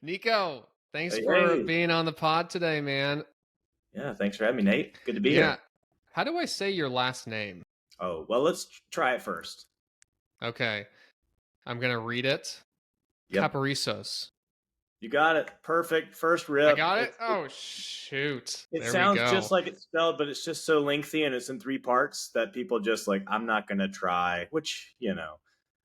Nico, thanks Hey, for hey. being on the pod today, man. Yeah, thanks for having me, Nate. Good to be Yeah. here. How do I say your last name? Oh, well, let's try it first. Okay. I'm going to read it. Yep, Caparisos. you got it. Perfect. First I rip. got it? Oh, shoot. It There we sounds just go. like it's spelled, but it's just so lengthy and it's in three parts that people just like, I'm not going to try, which,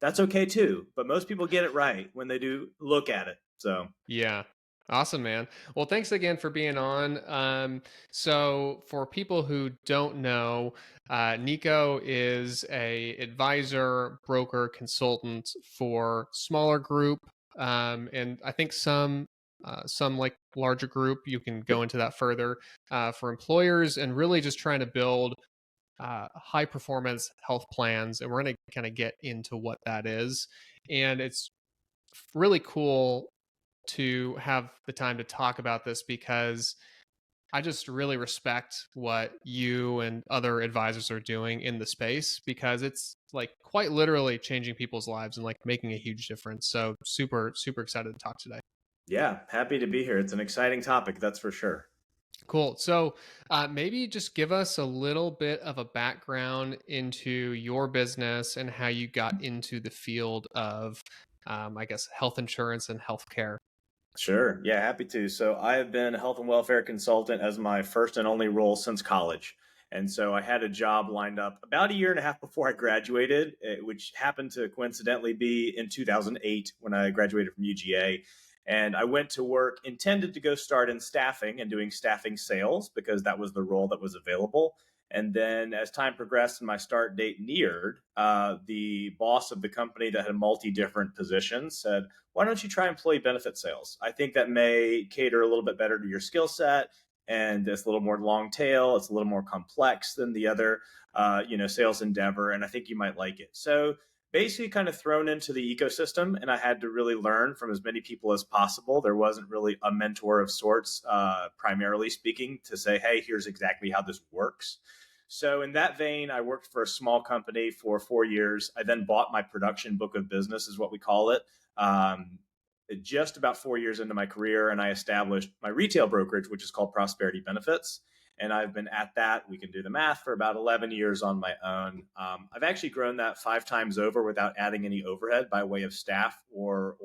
that's okay too. But most people get it right when they do look at it. So, Yeah. Awesome, man. Well, thanks again for being on. So for people who don't know, Nico is a advisor, broker, consultant for smaller group, and I think some like larger group. You can yep. go into that further for employers, and really just trying to build high performance health plans. And we're going to kind of get into what that is, and it's really cool to have the time to talk about this because I just really respect what you and other advisors are doing in the space because it's like quite literally changing people's lives and like making a huge difference. So super, super excited to talk today. Yeah, happy to be here. It's an exciting topic, that's for sure. Cool. So maybe just give us a little bit of a background into your business and how you got into the field of, I guess, health insurance and healthcare. Sure. Yeah, happy to. So I have been a health and welfare consultant as my first and only role since college. And so I had a job lined up about a year and a half before I graduated, which happened to coincidentally be in 2008 when I graduated from UGA. And I went to work, intended to go start in staffing and doing staffing sales because that was the role that was available. And then as time progressed and my start date neared, the boss of the company that had multi different positions said, why don't you try employee benefit sales? I think that may cater a little bit better to your skill set, and it's a little more long tail. It's a little more complex than the other, sales endeavor, and I think you might like it. So basically, kind of thrown into the ecosystem, and I had to really learn from as many people as possible. There wasn't really a mentor of sorts, primarily speaking, to say, hey, here's exactly how this works. So, in that vein, I worked for a small company for 4 years. I then bought my production book of business, is what we call it, um, just about 4 years into my career, and I established my retail brokerage, which is called Prosperity Benefits. And I've been at that. We can do the math for about 11 years on my own. I've actually grown that 5 times over without adding any overhead by way of staff or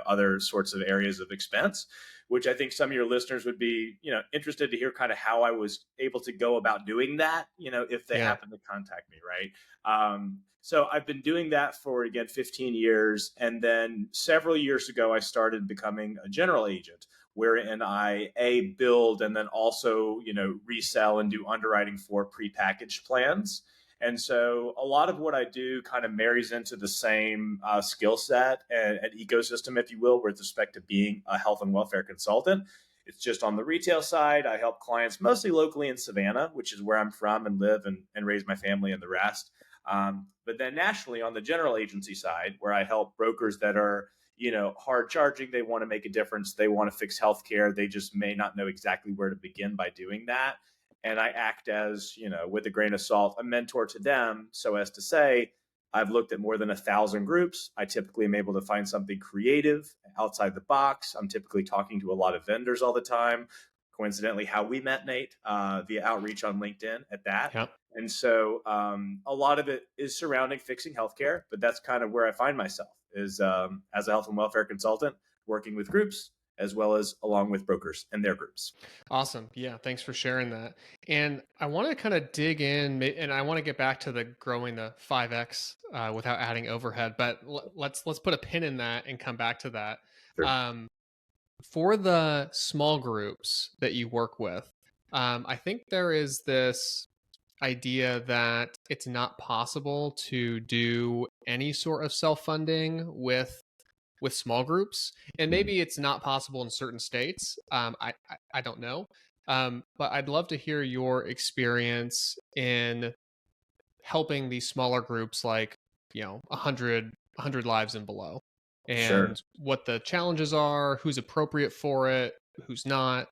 other sorts of areas of expense, which I think some of your listeners would be interested to hear kind of how I was able to go about doing that. If they Yeah. happen to contact me, right? So I've been doing that for, again, 15 years. And then several years ago, I started becoming a general agent, wherein I build and then also, resell and do underwriting for prepackaged plans. And so a lot of what I do kind of marries into the same skill set and ecosystem, if you will, with respect to being a health and welfare consultant. It's just on the retail side. I help clients mostly locally in Savannah, which is where I'm from and live and raise my family and the rest. But then nationally on the general agency side, where I help brokers that are, hard charging, they want to make a difference, they want to fix healthcare, they just may not know exactly where to begin by doing that. And I act as, with a grain of salt, a mentor to them, so as to say, I've looked at more than 1,000 groups. I typically am able to find something creative outside the box. I'm typically talking to a lot of vendors all the time. Coincidentally, how we met, Nate, via outreach on LinkedIn at that. Yeah. And so a lot of it is surrounding fixing healthcare, but that's kind of where I find myself is as a health and welfare consultant working with groups as well as along with brokers and their groups. Awesome. Yeah, thanks for sharing that. And I want to kind of dig in, and I want to get back to the growing the 5x without adding overhead. But let's put a pin in that and come back to that. Sure. Um, for the small groups that you work with, I think there is this idea that it's not possible to do any sort of self-funding with small groups, and Mhm. maybe it's not possible in certain states. I don't know, but I'd love to hear your experience in helping these smaller groups, like 100 lives and below, Sure. and what the challenges are, who's appropriate for it, who's not.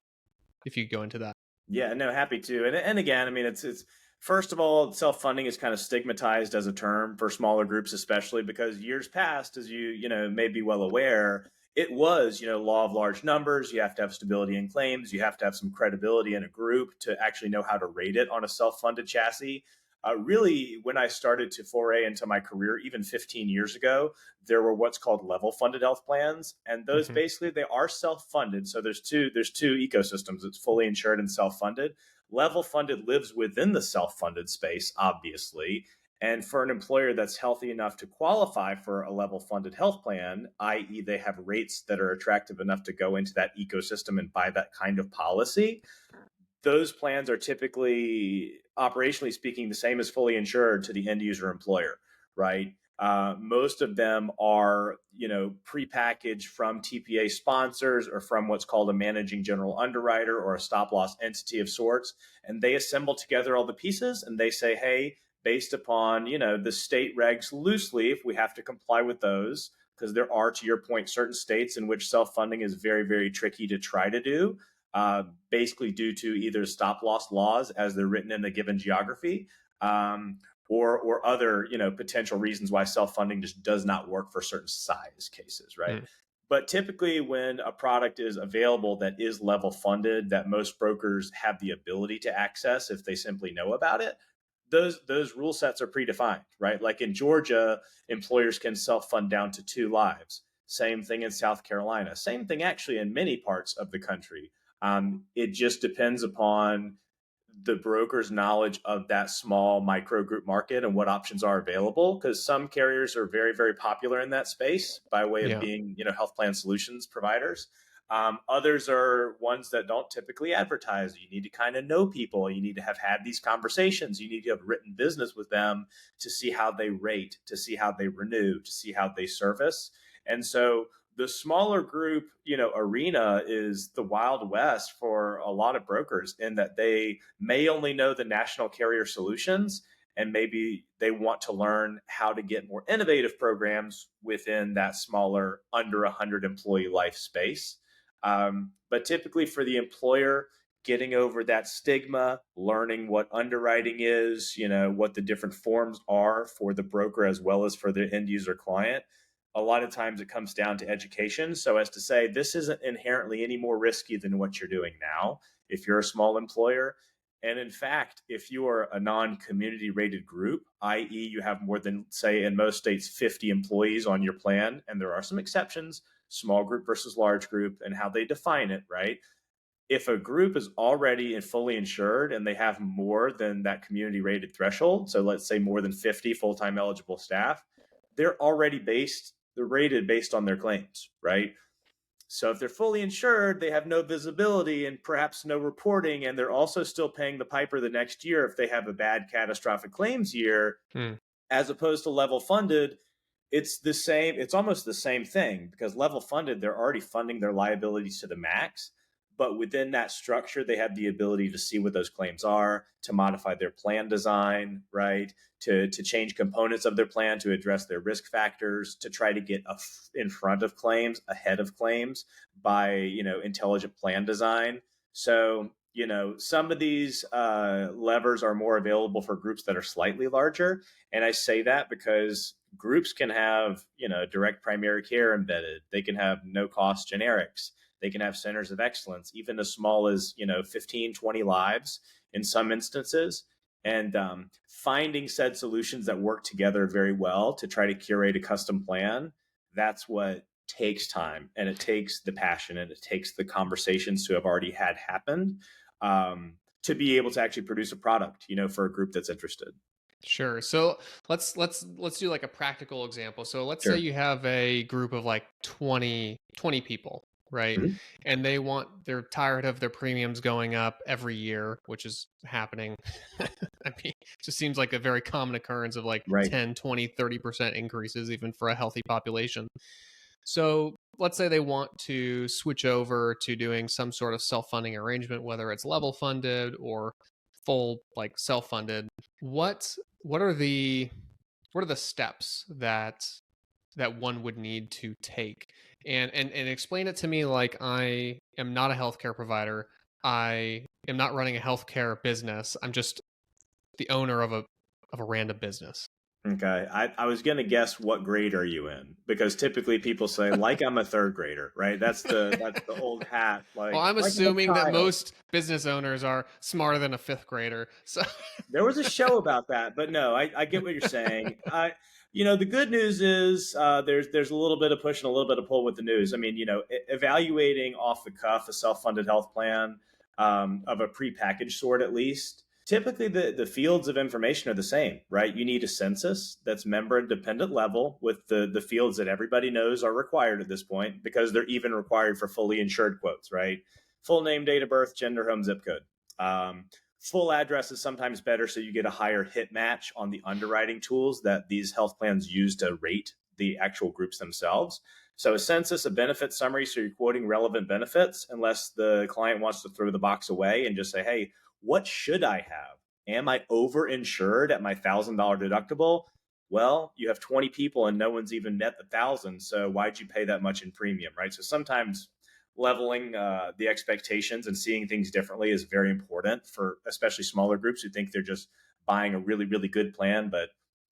If you go into that, Yeah, no, happy to. And again, I mean, it's first of all, self funding is kind of stigmatized as a term for smaller groups, especially because years past, as you may be well aware, it was, law of large numbers. You have to have stability in claims. You have to have some credibility in a group to actually know how to rate it on a self-funded chassis. Really, when I started to foray into my career, even 15 years ago, there were what's called level funded health plans, and those Mm-hmm. basically they are self-funded. So there's two ecosystems. It's fully insured and self-funded. Level funded lives within the self-funded space, obviously. And for an employer that's healthy enough to qualify for a level funded health plan, i.e., they have rates that are attractive enough to go into that ecosystem and buy that kind of policy, those plans are typically, operationally speaking, the same as fully insured to the end user employer, right? Most of them are, prepackaged from TPA sponsors or from what's called a managing general underwriter or a stop loss entity of sorts, and they assemble together all the pieces and they say, hey, based upon the state regs loosely, if we have to comply with those, because there are, to your point, certain states in which self funding is very, very tricky to try to do basically due to either stop loss laws as they're written in a given geography, or other potential reasons why self funding just does not work for certain size cases, right? Mm. But typically, when a product is available that is level funded, that most brokers have the ability to access if they simply know about it, those rule sets are predefined, right? Like in Georgia, employers can self fund down to 2 lives. Same thing in South Carolina. Same thing actually in many parts of the country. It just depends upon the broker's knowledge of that small micro group market and what options are available. Because some carriers are very, very popular in that space by way of Yeah. being, health plan solutions providers. Others are ones that don't typically advertise. You need to kind of know people. You need to have had these conversations. You need to have written business with them to see how they rate, to see how they renew, to see how they service. And so the smaller group, arena is the wild west for a lot of brokers in that they may only know the national carrier solutions and maybe they want to learn how to get more innovative programs within that smaller under 100 employee life space. But typically for the employer, getting over that stigma, learning what underwriting is, what the different forms are for the broker as well as for the end user client, a lot of times it comes down to education. So as to say, this isn't inherently any more risky than what you're doing now if you're a small employer. And in fact, if you are a non-community rated group, i.e., you have more than, say, in most states, 50 employees on your plan, and there are some exceptions, small group versus large group, and how they define it, right? If a group is already fully insured and they have more than that community rated threshold, so let's say more than 50 full-time eligible staff, they're rated based on their claims, right? So if they're fully insured, they have no visibility and perhaps no reporting, and they're also still paying the piper the next year if they have a bad catastrophic claims year, Mm. as opposed to level funded. It's almost the same thing because level funded, they're already funding their liabilities to the max, but within that structure they have the ability to see what those claims are, to modify their plan design, right, to change components of their plan to address their risk factors, to try to get in front of claims, ahead of claims by intelligent plan design. So some of these levers are more available for groups that are slightly larger, and I say that because groups can have, direct primary care embedded. They can have no cost generics. They can have centers of excellence, even as small as, 15, 20 lives in some instances. And finding said solutions that work together very well to try to curate a custom plan, that's what takes time, and it takes the passion, and it takes the conversations to have already had happened, to be able to actually produce a product, for a group that's interested. Sure. So let's do like a practical example. So let's say Sure. you have a group of like 20 people, right? Mhm. And they're tired of their premiums going up every year, which is happening. I mean, it just seems like a very common occurrence of like Right. 10, 20, 30% increases even for a healthy population. So let's say they want to switch over to doing some sort of self-funding arrangement, whether it's level funded or full like self-funded. What are the steps that one would need to take? And explain it to me like I am not a healthcare provider. I am not running a healthcare business. I'm just the owner of a random business. Okay. I was going to guess what grade are you in? Because typically people say, like I'm a third grader, right? That's the old hat, Well, I'm like I'm a assuming that child. most business owners are smarter than a fifth grader. So, There was a show about that, but no, I get what you're saying. The good news is there's a little bit of push and a little bit of pull with the news. I mean, evaluating off the cuff a self-funded health plan of a prepackaged sort, at least. Typically, the fields of information are the same, right? You need a census that's member and dependent level with the fields that everybody knows are required at this point because they're even required for fully insured quotes, right? Full name, date of birth, gender, home, zip code. Full address is sometimes better, so you get a higher hit match on the underwriting tools that these health plans use to rate the actual groups themselves. So a census, a benefit summary, so you're quoting relevant benefits, unless the client wants to throw the box away and just say, hey, what should I have? Am I overinsured at my $1,000 deductible? Well, you have 20 people and no one's even met the 1,000. So why'd you pay that much in premium, right? So sometimes leveling the expectations and seeing things differently is very important for especially smaller groups who think they're just buying a really, really good plan, but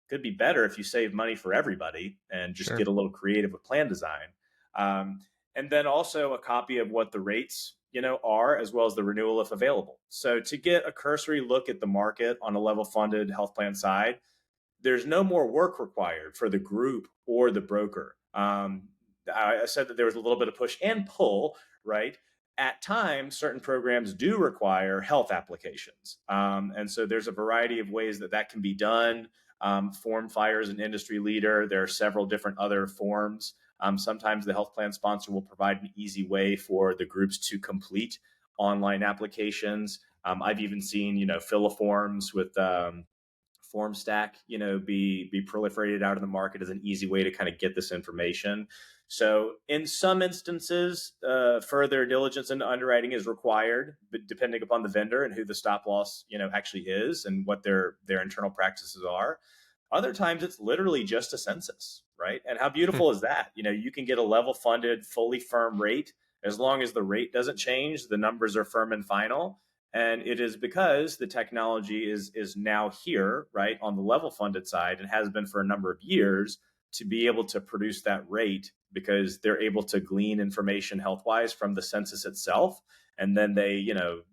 could be better if you save money for everybody and just sure. get a little creative with plan design. Um, and then also a copy of what the rates are, as well as the renewal if available. So to get a cursory look at the market on a level funded health plan side, there's no more work required for the group or the broker. I said that there was a little bit of push and pull, right? At times, certain programs do require health applications. And so there's a variety of ways that can be done. Form Fire is an industry leader. There are several different other forms. Sometimes the health plan sponsor will provide an easy way for the groups to complete online applications. I've even seen, fill forms with form stack, be proliferated out in the market as an easy way to kind of get this information. So in some instances, further diligence into underwriting is required, but depending upon the vendor and who the stop loss, actually is and what their internal practices are. Other times it's literally just a census, right? And how beautiful is that? You can get a level funded, fully firm rate. As long as the rate doesn't change, the numbers are firm and final. And it is because the technology is now here, right, on the level funded side and has been for a number of years to be able to produce that rate because they're able to glean information health wise from the census itself. And then they,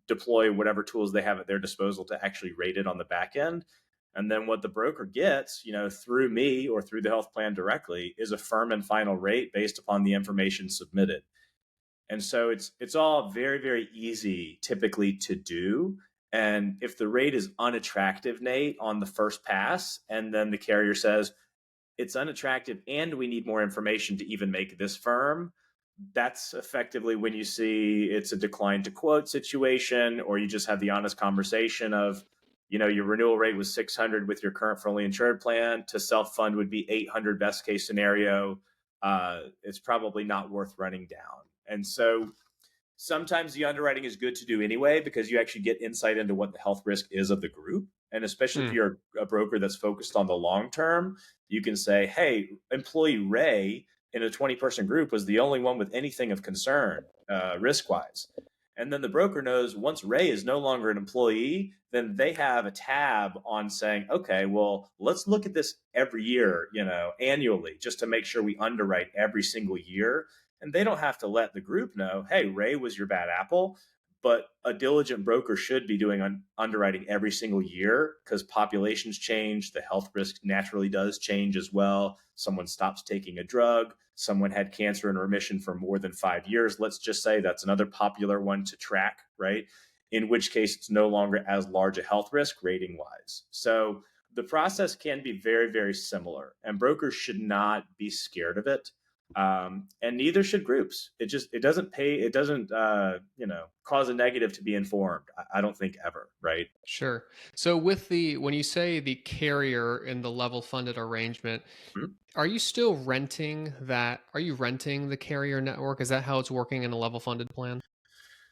deploy whatever tools they have at their disposal to actually rate it on the back end. And then what the broker gets, through me or through the health plan directly is a firm and final rate based upon the information submitted. And so it's all very, very easy typically to do. And if the rate is unattractive, Nate, on the first pass, and then the carrier says it's unattractive and we need more information to even make this firm, that's effectively when you see it's a decline to quote situation, or you just have the honest conversation of, your renewal rate was 600 with your current fully insured plan, to self fund would be 800 best case scenario. It's probably not worth running down. And so sometimes the underwriting is good to do anyway, because you actually get insight into what the health risk is of the group. And especially if you're a broker that's focused on the long term, you can say, hey, employee Ray in a 20-person group was the only one with anything of concern risk wise. And then the broker knows once Ray is no longer an employee, then they have a tab on saying, okay, well, let's look at this every year, annually, just to make sure we underwrite every single year. And they don't have to let the group know, hey, Ray was your bad apple. But a diligent broker should be doing underwriting every single year because populations change. The health risk naturally does change as well. Someone stops taking a drug. Someone had cancer in remission for more than 5 years. Let's just say that's another popular one to track, right? In which case it's no longer as large a health risk rating wise. So the process can be very, very similar, and brokers should not be scared of it. And neither should groups. It doesn't pay. It doesn't, cause a negative to be informed. I don't think ever. Right. Sure. So when you say the carrier in the level funded arrangement, Mhm. are you still renting that? Are you renting the carrier network? Is that how it's working in a level funded plan?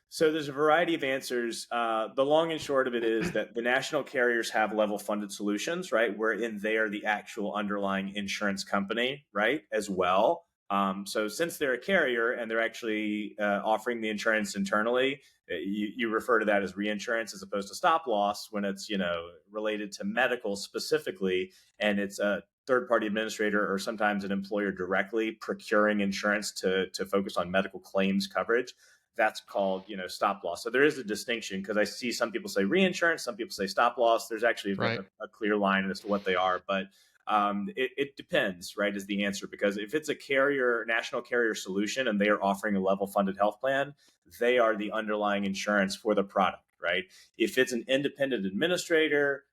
So there's a variety of answers. The long and short of it is that the national carriers have level funded solutions, right? Wherein they are the actual underlying insurance company, right? As well. So since they're a carrier and they're actually offering the insurance internally, you refer to that as reinsurance as opposed to stop loss when it's, related to medical specifically, and it's a third party administrator or sometimes an employer directly procuring insurance to focus on medical claims coverage. That's called, stop loss. So there is a distinction because I see some people say reinsurance, some people say stop loss. There's actually Right. a clear line as to what they are, but it depends, right, is the answer. Because if it's a carrier, national carrier solution, and they are offering a level funded health plan, they are the underlying insurance for the product, right? If it's an independent administrator,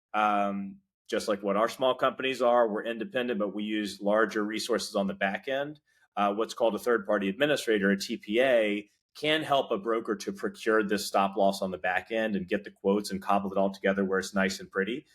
just like what our small companies are, we're independent, but we use larger resources on the back end. What's called a third party administrator, a TPA, can help a broker to procure this stop loss on the back end and get the quotes and cobble it all together where it's nice and pretty.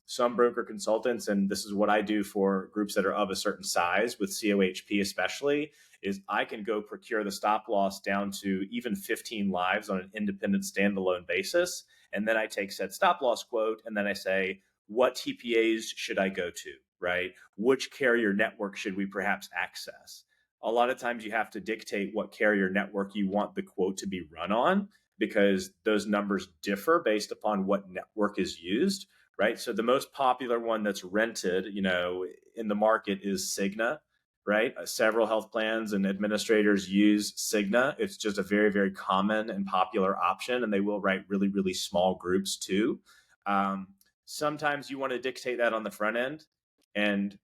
Some broker consultants, and this is what I do for groups that are of a certain size with COHP especially, is I can go procure the stop loss down to even 15 lives on an independent standalone basis. And then I take said stop loss quote and then I say, what TPAs should I go to, right? Which carrier network should we perhaps access? A lot of times you have to dictate what carrier network you want the quote to be run on because those numbers differ based upon what network is used, right? So the most popular one that's rented, in the market is Cigna, right? Several health plans and administrators use Cigna. It's just a very, very common and popular option, and they will write really, really small groups too. Sometimes you want to dictate that on the front end, and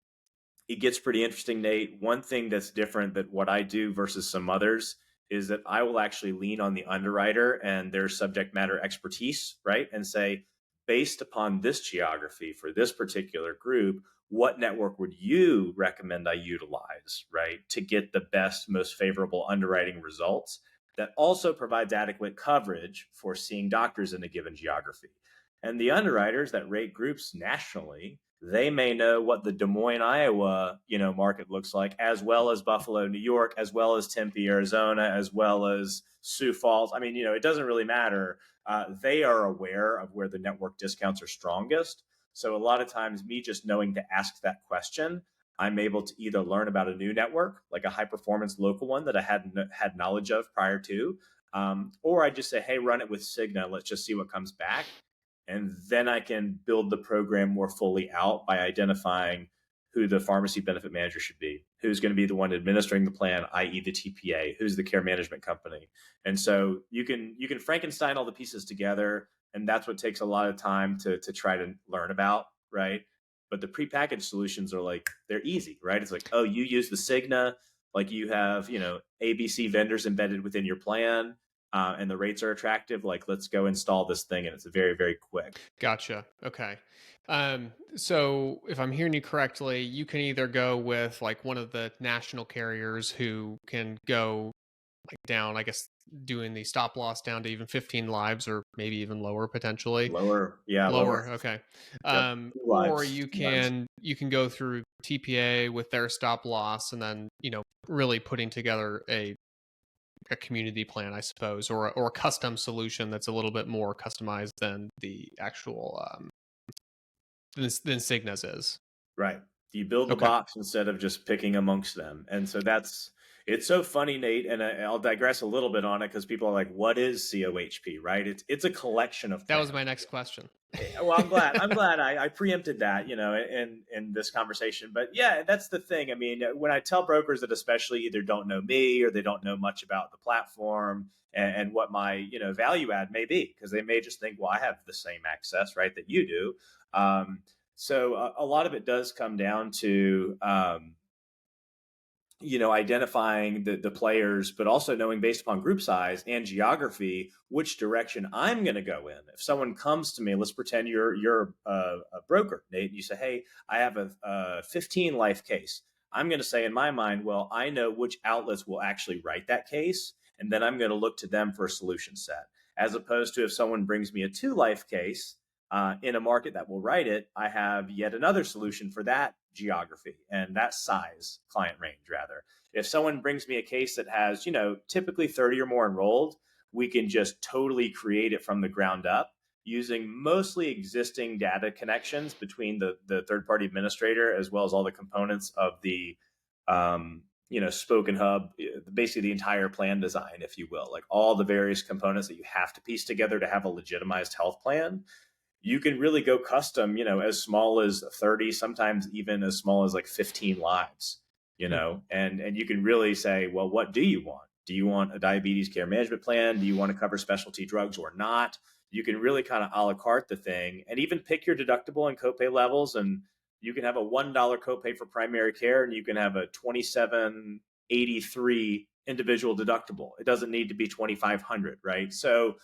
it gets pretty interesting, Nate. One thing that's different that what I do versus some others is that I will actually lean on the underwriter and their subject matter expertise, right? And say, based upon this geography for this particular group, what network would you recommend I utilize, right? To get the best, most favorable underwriting results that also provides adequate coverage for seeing doctors in a given geography. And the underwriters that rate groups nationally, they may know what the Des Moines, Iowa, market looks like, as well as Buffalo, New York, as well as Tempe, Arizona, as well as Sioux Falls. I mean, it doesn't really matter. They are aware of where the network discounts are strongest. So a lot of times, me just knowing to ask that question, I'm able to either learn about a new network, like a high performance local one that I hadn't had knowledge of prior to, or I just say, hey, run it with Cigna. Let's just see what comes back. And then I can build the program more fully out by identifying who the pharmacy benefit manager should be, who's going to be the one administering the plan, i.e. the TPA, who's the care management company. And so you can Frankenstein all the pieces together, and that's what takes a lot of time to try to learn about, right? But the prepackaged solutions are like, they're easy, right? It's like, oh, you use the Cigna, like you have, ABC vendors embedded within your plan, and the rates are attractive. Like, let's go install this thing, and it's very, very quick. Gotcha. Okay. So if I'm hearing you correctly, you can either go with like one of the national carriers who can go like down, I guess, doing the stop loss down to even 15 lives or maybe even lower potentially. Lower, yeah, lower. Lower. Okay. Yep, two Or lives, you two lives. can go through TPA with their stop loss and then, really putting together a community plan, I suppose, or a custom solution that's a little bit more customized than the actual than Cigna's is. Right. You build the Okay. box instead of just picking amongst them. And so it's so funny, Nate, and I'll digress a little bit on it because people are like, what is COHP, right? It's a collection of That was plans. my next question. Well, I'm glad I preempted that, in this conversation. But yeah, that's the thing. I mean, when I tell brokers that especially either don't know me or they don't know much about the platform and what my, value add may be, because they may just think, well, I have the same access, right, that you do. So a lot of it does come down to, identifying the players, but also knowing based upon group size and geography, which direction I'm going to go in. If someone comes to me, let's pretend you're a broker, Nate, and you say, hey, I have a 15 life case. I'm going to say in my mind, well, I know which outlets will actually write that case. And then I'm going to look to them for a solution set. As opposed to if someone brings me a 2 life case, in a market that will write it, I have yet another solution for that geography and that size client range, rather. If someone brings me a case that has, typically 30 or more enrolled, we can just totally create it from the ground up using mostly existing data connections between the third party administrator as well as all the components of the spoken hub, basically the entire plan design, if you will, like all the various components that you have to piece together to have a legitimized health plan. You can really go custom, as small as 30, sometimes even as small as like 15 lives, Hmm. and you can really say, well, what do you want? Do you want a diabetes care management plan? Do you want to cover specialty drugs or not? You can really kind of a la carte the thing and even pick your deductible and copay levels. And you can have a $1 copay for primary care and you can have a 2783 individual deductible. It doesn't need to be 2500, right? So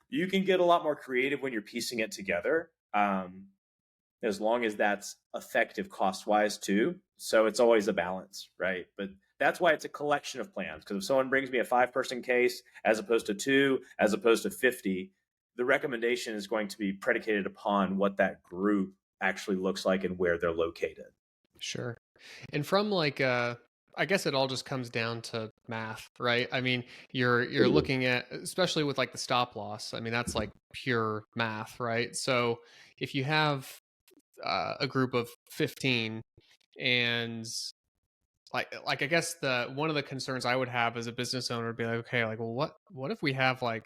you can get a lot more creative when you're piecing it together, as long as that's effective cost wise too. So it's always a balance, right? But that's why it's a collection of plans. Because if someone brings me a 5-person case as opposed to 2, as opposed to 50, the recommendation is going to be predicated upon what that group actually looks like and where they're located. Sure. And from like I guess it all just comes down to math, right? I mean, you're looking at, especially with like the stop loss. I mean, that's like pure math, right? So if you have a group of 15 and like I guess the one of the concerns I would have as a business owner would be like, okay, like, well, what if we have like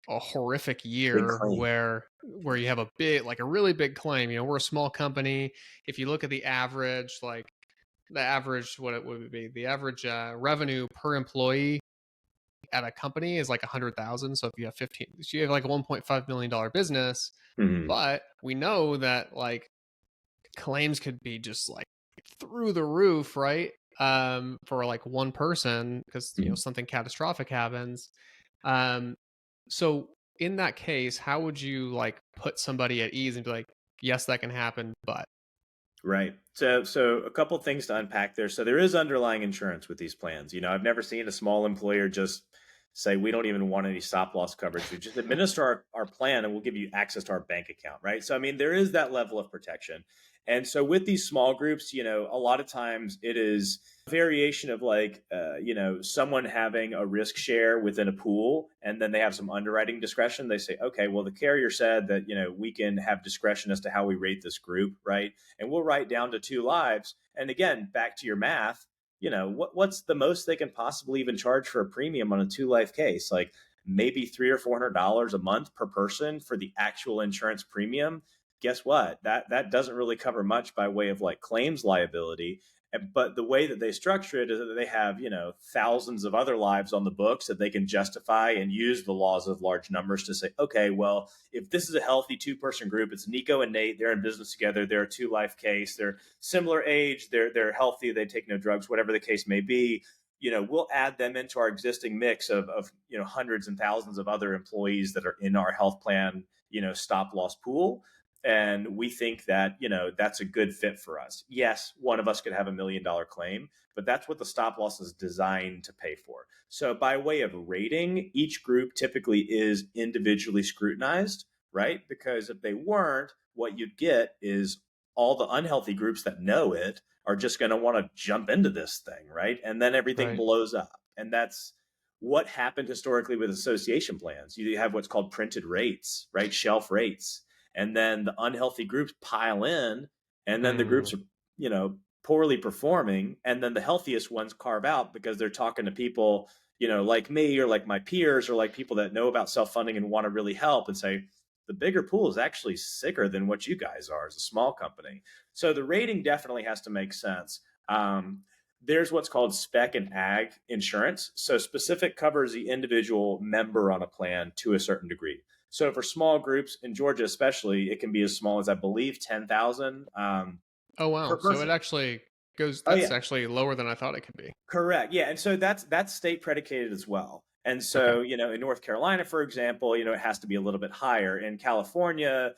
a horrific Big year claim. where you have a big, like a really big claim? We're a small company. If you look at the average, like the average, what it would be, the average revenue per employee at a company is like 100,000. So if you have 15, so you have like a $1.5 million business, Mm-hmm. but we know that like claims could be just like through the roof, right? For like one person, because Mm-hmm. something catastrophic happens. Um, so in that case, how would you like put somebody at ease and be like, yes, that can happen, but Right. So a couple things to unpack there. So there is underlying insurance with these plans. I've never seen a small employer just say we don't even want any stop loss coverage. We just administer our plan and we'll give you access to our bank account, right? So I mean, there is that level of protection. And so with these small groups, a lot of times it is a variation of like someone having a risk share within a pool and then they have some underwriting discretion. They say, okay, well the carrier said that we can have discretion as to how we rate this group, right? And we'll write down to 2 lives. And again, back to your math, what's the most they can possibly even charge for a premium on a 2 life case? Like maybe $300 or $400 a month per person for the actual insurance premium. Guess what? That doesn't really cover much by way of like claims liability. But the way that they structure it is that they have, thousands of other lives on the books that they can justify and use the laws of large numbers to say, okay, well, if this is a healthy 2-person group, it's Nico and Nate, they're in business together, they're a 2 life case, they're similar age, they're healthy, they take no drugs, whatever the case may be. We'll add them into our existing mix of hundreds and thousands of other employees that are in our health plan, stop loss pool. And we think that, that's a good fit for us. Yes, one of us could have $1 million claim, but that's what the stop loss is designed to pay for. So by way of rating, each group typically is individually scrutinized, right? Because if they weren't, what you'd get is all the unhealthy groups that know it are just going to want to jump into this thing, right? And then everything right, blows up. And that's what happened historically with association plans. You have what's called printed rates, right? Shelf rates. And then the unhealthy groups pile in, and then the mm, groups are, poorly performing. And then the healthiest ones carve out because they're talking to people, like me or like my peers or like people that know about self funding and want to really help and say, the bigger pool is actually sicker than what you guys are as a small company. So the rating definitely has to make sense. There's what's called spec and ag insurance. So specific covers the individual member on a plan to a certain degree. So for small groups in Georgia, especially, it can be as small as I believe 10,000 oh wow, per so it person. actually goes, Oh that's yeah, actually lower than I thought it could be. correct. Yeah, and so that's state predicated as well. And Okay. so in North Carolina, for example, it has to be a little bit higher. In California,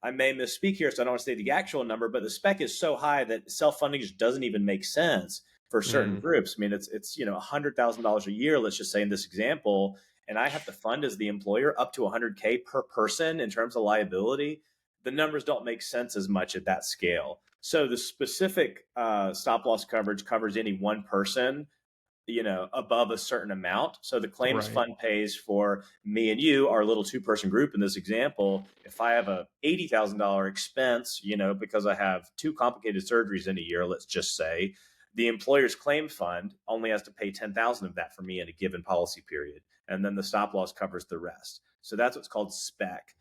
I may misspeak here, so I don't want to say the actual number, but the spec is so high that self funding just doesn't even make sense for certain Mm, groups. I mean, it's $100,000 a year. Let's just say in this example, and I have to fund as the employer up to 100K per person in terms of liability. The numbers don't make sense as much at that scale. So the specific stop loss coverage covers any one person above a certain amount. So the claims right. fund pays for me and you, our little 2-person group in this example. If I have a $80,000 expense, because I have 2 complicated surgeries in a year, let's just say, The employer's claim fund only has to pay 10,000 of that for me in a given policy period, and then the stop loss covers the rest. So that's what's called spec.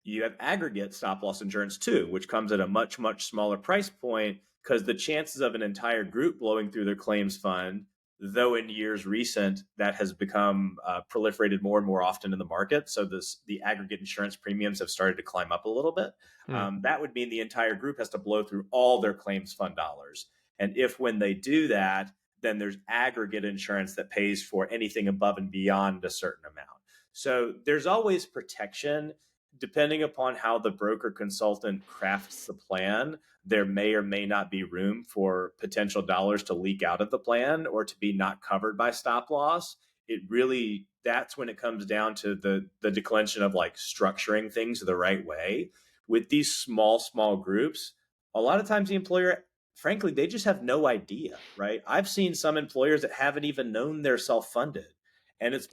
You have aggregate stop loss insurance too, which comes at a much, much smaller price point, because the chances of an entire group blowing through their claims fund, though in years recent that has become proliferated more and more often in the market, so the aggregate insurance premiums have started to climb up a little bit. That would mean the entire group has to blow through all their claims fund dollars. And if when they do that, then there's aggregate insurance that pays for anything above and beyond a certain amount. So there's always protection. Depending upon how the broker consultant crafts the plan, there may or may not be room for potential dollars to leak out of the plan or to be not covered by stop loss. That's when it comes down to the declension of like structuring things the right way. With these small groups, a lot of times the employer, frankly, they just have no idea, right? I've seen some employers that haven't even known they're self-funded. And it's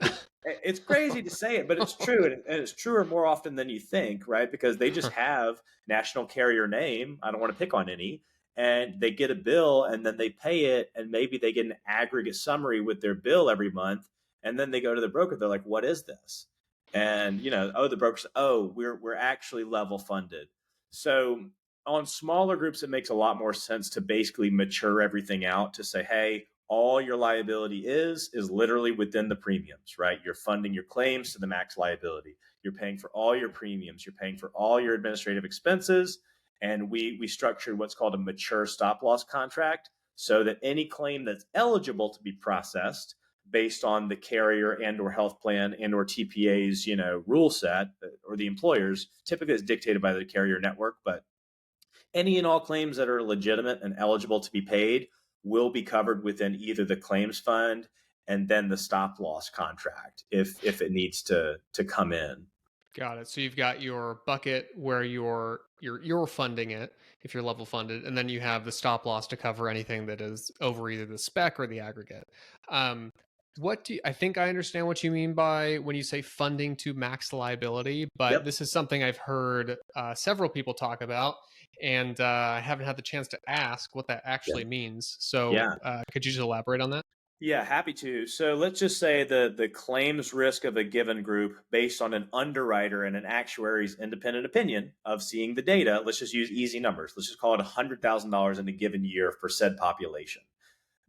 crazy to say it, but it's true. And it's truer more often than you think, right? Because they just have national carrier name. I don't want to pick on any. And they get a bill and then they pay it. And maybe they get an aggregate summary with their bill every month. And then they go to the broker. They're like, what is this? And, the broker says, we're actually level funded. So on smaller groups, it makes a lot more sense to basically mature everything out to say, hey, all your liability is literally within the premiums, right? You're funding your claims to the max liability. You're paying for all your premiums. You're paying for all your administrative expenses. And we structured what's called a mature stop loss contract so that any claim that's eligible to be processed based on the carrier and or health plan and or TPA's, rule set, or the employers, typically it's dictated by the carrier network, but any and all claims that are legitimate and eligible to be paid will be covered within either the claims fund and then the stop loss contract if it needs to come in. Got it. So you've got your bucket where you're funding it if you're level funded, and then you have the stop loss to cover anything that is over either the spec or the aggregate. I think I understand what you mean by when you say funding to max liability, but Yep. this is something I've heard several people talk about, and I haven't had the chance to ask what that actually means. So could you just elaborate on that? Yeah, happy to. So let's just say the claims risk of a given group based on an underwriter and an actuary's independent opinion of seeing the data. Let's just use easy numbers. Let's just call it $100,000 in a given year for said population.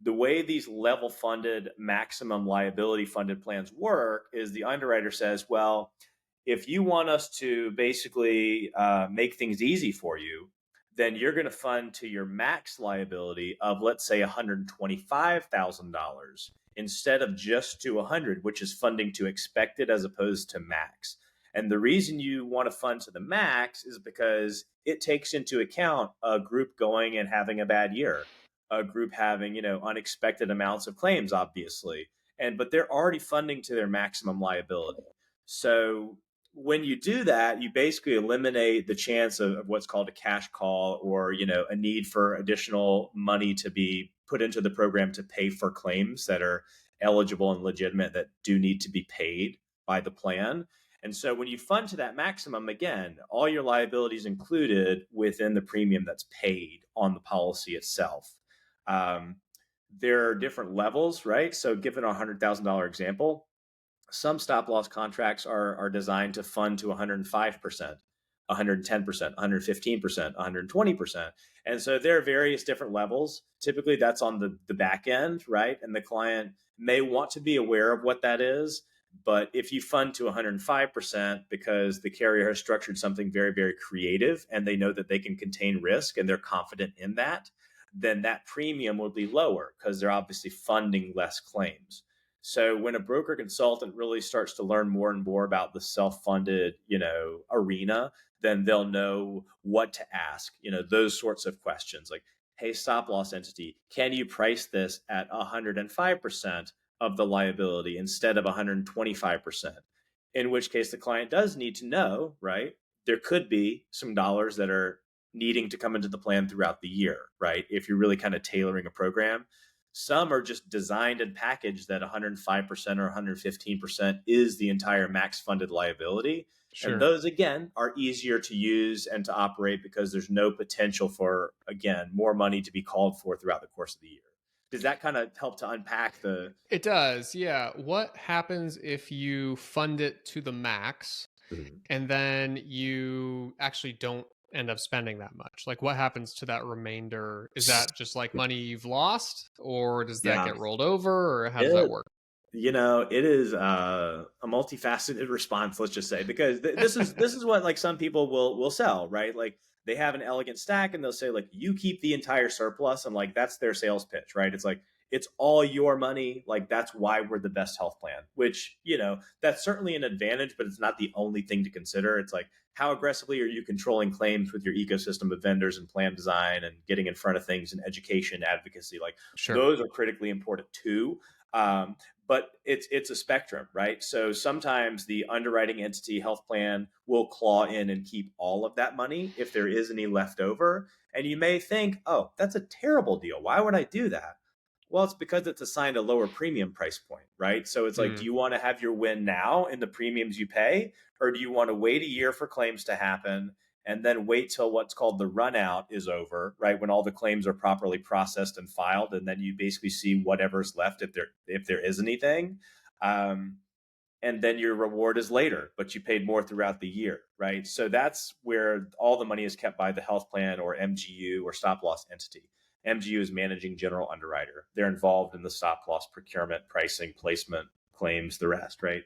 The way these level funded, maximum liability funded plans work is the underwriter says, well, if you want us to basically make things easy for you, then you're going to fund to your max liability of, let's say, $125,000 instead of just to 100, which is funding to expected as opposed to max. And the reason you want to fund to the max is because it takes into account a group going and having a bad year, a group having, unexpected amounts of claims, obviously. But they're already funding to their maximum liability. So when you do that, you basically eliminate the chance of what's called a cash call or, a need for additional money to be put into the program to pay for claims that are eligible and legitimate that do need to be paid by the plan. And so when you fund to that maximum, again, all your liabilities included within the premium that's paid on the policy itself. There are different levels, right? So given a $100,000 example, some stop loss contracts are designed to fund to 105%, 110%, 115%, 120%. And so there are various different levels. Typically that's on the back end, right? And the client may want to be aware of what that is. But if you fund to 105% because the carrier has structured something very, very creative and they know that they can contain risk and they're confident in that, then that premium will be lower because they're obviously funding less claims. So when a broker consultant really starts to learn more and more about the self-funded, arena, then they'll know what to ask, those sorts of questions like, hey, stop loss entity, can you price this at 105% of the liability instead of 125%? In which case the client does need to know, right? There could be some dollars that are needing to come into the plan throughout the year, right? If you're really kind of tailoring a program. Some are just designed and packaged that 105% or 115% is the entire max funded liability. And Sure. those, again, are easier to use and to operate because there's no potential for, again, more money to be called for throughout the course of the year. Does that kind of help to unpack the? It does, yeah. What happens if you fund it to the max Mhm. and then you actually don't end up spending that much? Like, what happens to that remainder? Is that just like money you've lost, or does that Yeah. get rolled over, or how does that It, work? it is a multifaceted response, let's just say, because this is what like some people will sell, right? Like they have an elegant stack and they'll say like you keep the entire surplus, and like that's their sales pitch, right? It's like it's all your money, like that's why we're the best health plan. Which that's certainly an advantage, but it's not the only thing to consider. It's like how aggressively are you controlling claims with your ecosystem of vendors and plan design and getting in front of things and education advocacy, like Sure. those are critically important too. Um, but it's a spectrum, right? So sometimes the underwriting entity health plan will claw in and keep all of that money if there is any left over. And you may think, oh, that's a terrible deal. Why would I do that? Well, it's because it's assigned a lower premium price point, right? So it's like, do Mm, you want to have your win now in the premiums you pay, or do you want to wait a year for claims to happen and then wait till what's called the run out is over, right? When all the claims are properly processed and filed, and then you basically see whatever's left if there is anything. Um, and then your reward is later, but you paid more throughout the year, right? So that's where all the money is kept by the health plan or MGU or stop loss entity. MGU is managing general underwriter. They're involved in the stop loss procurement, pricing, placement, claims, the rest, right?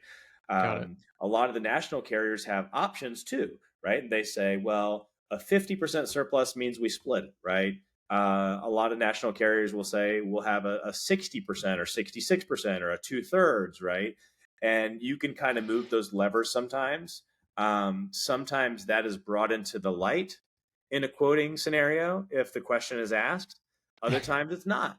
got it. A lot of the national carriers have options too, right? They say, well, a 50% surplus means we split it, right? A lot of national carriers will say we'll have a 60% or 66% or a 2/3, right? And you can kind of move those levers sometimes. Sometimes that is brought into the light in a quoting scenario if the question is asked. Other times it's not.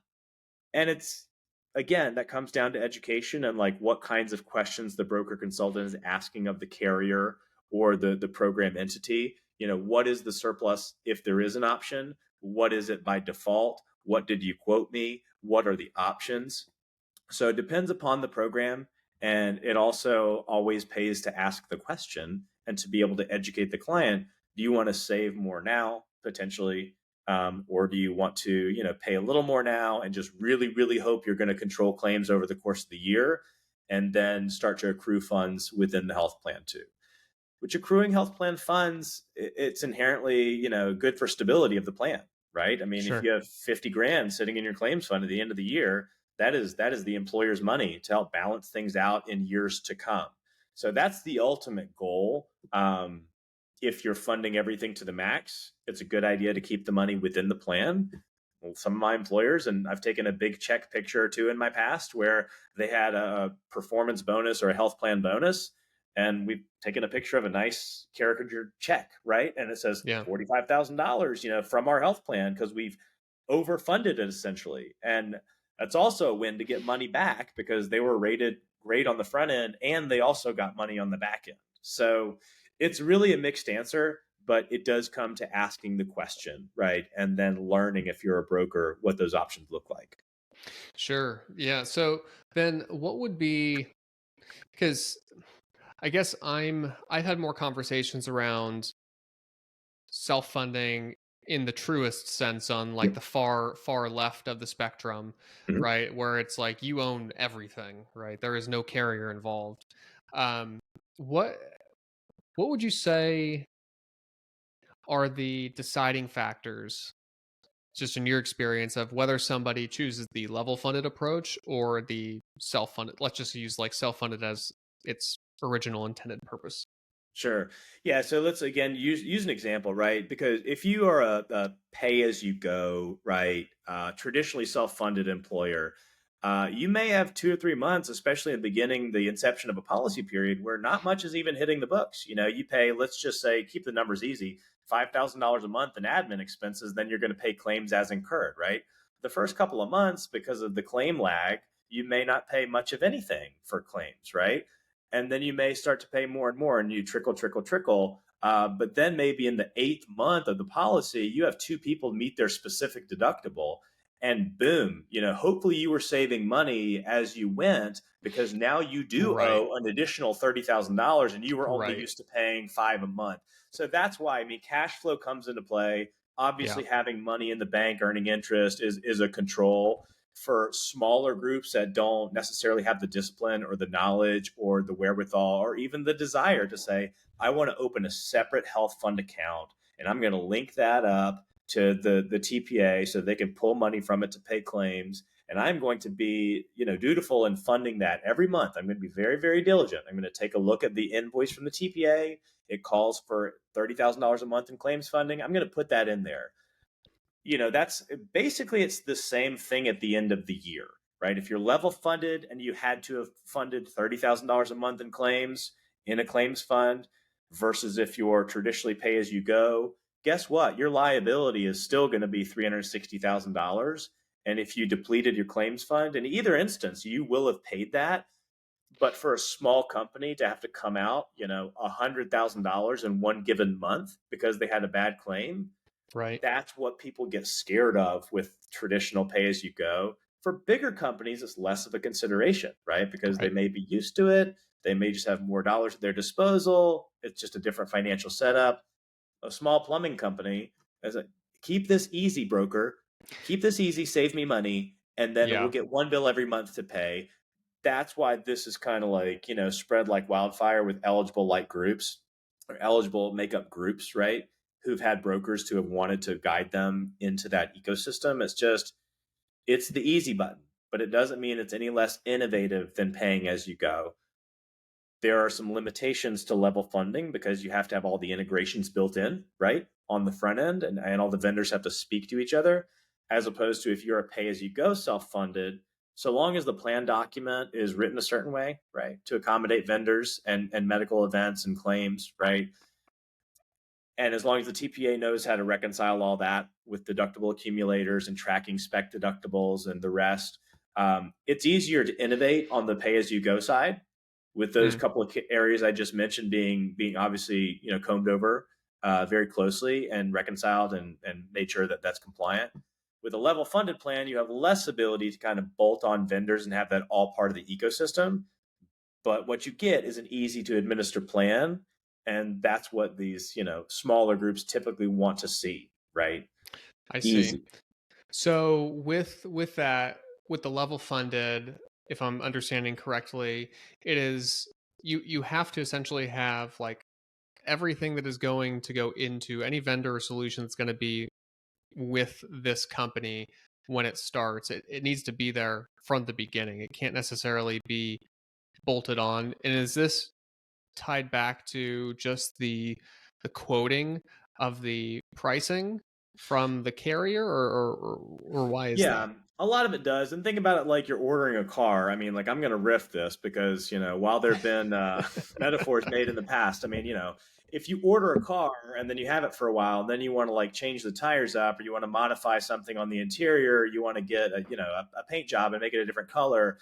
And it's, again, that comes down to education and like what kinds of questions the broker consultant is asking of the carrier or the program entity. What is the surplus if there is an option? What is it by default? What did you quote me? What are the options? So it depends upon the program. And it also always pays to ask the question and to be able to educate the client. Do you want to save more now, potentially? Or do you want to, pay a little more now and just really, really hope you're going to control claims over the course of the year and then start to accrue funds within the health plan too? Which accruing health plan funds, it's inherently, good for stability of the plan, right? I mean, if Sure. you have 50 grand sitting in your claims fund at the end of the year, that is the employer's money to help balance things out in years to come. So that's the ultimate goal. If you're funding everything to the max, it's a good idea to keep the money within the plan. Well, some of my employers, and I've taken a big check picture or two in my past where they had a performance bonus or a health plan bonus, and we've taken a picture of a nice caricature check, right? And it says Yeah. $45,000, from our health plan because we've overfunded it essentially. And that's also a win to get money back because they were rated great on the front end and they also got money on the back end. So it's really a mixed answer, but it does come to asking the question, right? And then learning, if you're a broker, what those options look like. Sure. Yeah. So then what would be, because I guess I've had more conversations around self-funding in the truest sense on like Yep. the far left of the spectrum, Mhm. right? Where it's like you own everything, right? There is no carrier involved. Um, what what would you say are the deciding factors, just in your experience, of whether somebody chooses the level funded approach or the self funded? Let's just use like self funded as its original intended purpose. Sure. Yeah. So let's again use an example, right? Because if you are a pay as you go, right, traditionally self funded employer, you may have 2 or 3 months, especially in the beginning, the inception of a policy period, where not much is even hitting the books. You pay, let's just say, keep the numbers easy, $5,000 a month in admin expenses, then you're going to pay claims as incurred, right? The first couple of months, because of the claim lag, you may not pay much of anything for claims, right? And then you may start to pay more and more, and you trickle, trickle, trickle. But then maybe in the 8th month of the policy, you have two people meet their specific deductible, and boom, hopefully you were saving money as you went, because now you do Right. owe an additional $30,000 and you were only Right. used to paying five a month. So that's why, I mean, cash flow comes into play. Yeah. Obviously, having money in the bank earning interest is a control for smaller groups that don't necessarily have the discipline or the knowledge or the wherewithal or even the desire to say, I want to open a separate health fund account and I'm going to link that up to the TPA so they can pull money from it to pay claims. And I'm going to be, dutiful in funding that every month. I'm going to be very, very diligent. I'm going to take a look at the invoice from the TPA. It calls for $30,000 a month in claims funding. I'm going to put that in there. That's basically, it's the same thing at the end of the year, right? If you're level funded and you had to have funded $30,000 a month in claims in a claims fund versus if you're traditionally pay as you go, guess what? Your liability is still going to be $360,000. And if you depleted your claims fund, in either instance, you will have paid that. But for a small company to have to come out, $100,000 in one given month because they had a bad claim, Right. that's what people get scared of with traditional pay as you go. For bigger companies, it's less of a consideration, right? Because they Right. may be used to it. They may just have more dollars at their disposal. It's just a different financial setup. A small plumbing company is like, keep this easy, broker. Keep this easy, save me money, and then we'll Yeah. get one bill every month to pay. That's why this is kind of like, spread like wildfire with eligible like groups or eligible makeup groups, right? Who've had brokers who have wanted to guide them into that ecosystem. It's the easy button, but it doesn't mean it's any less innovative than paying as you go. There are some limitations to level funding because you have to have all the integrations built in, right? On the front end, and all the vendors have to speak to each other, as opposed to if you're a pay as you go self funded, so long as the plan document is written a certain way, right? To accommodate vendors and medical events and claims, right? And as long as the TPA knows how to reconcile all that with deductible accumulators and tracking spec deductibles and the rest, it's easier to innovate on the pay as you go side with those Mm. couple of areas I just mentioned being obviously combed over very closely and reconciled and made sure that that's compliant. With a level funded plan, you have less ability to kind of bolt on vendors and have that all part of the ecosystem. But what you get is an easy to administer plan. And that's what these, smaller groups typically want to see, right? I see. Easy. So with the level funded, if I'm understanding correctly, it is you have to essentially have like everything that is going to go into any vendor or solution that's going to be with this company when it starts. It needs to be there from the beginning. It can't necessarily be bolted on. And is this tied back to just the quoting of the pricing from the carrier, or why is that? Yeah, a lot of it does. And think about it like you're ordering a car. I mean, like I'm going to riff this because, while there have been metaphors made in the past, I mean, if you order a car and then you have it for a while, and then you want to like change the tires up or you want to modify something on the interior, you want to get a paint job and make it a different color,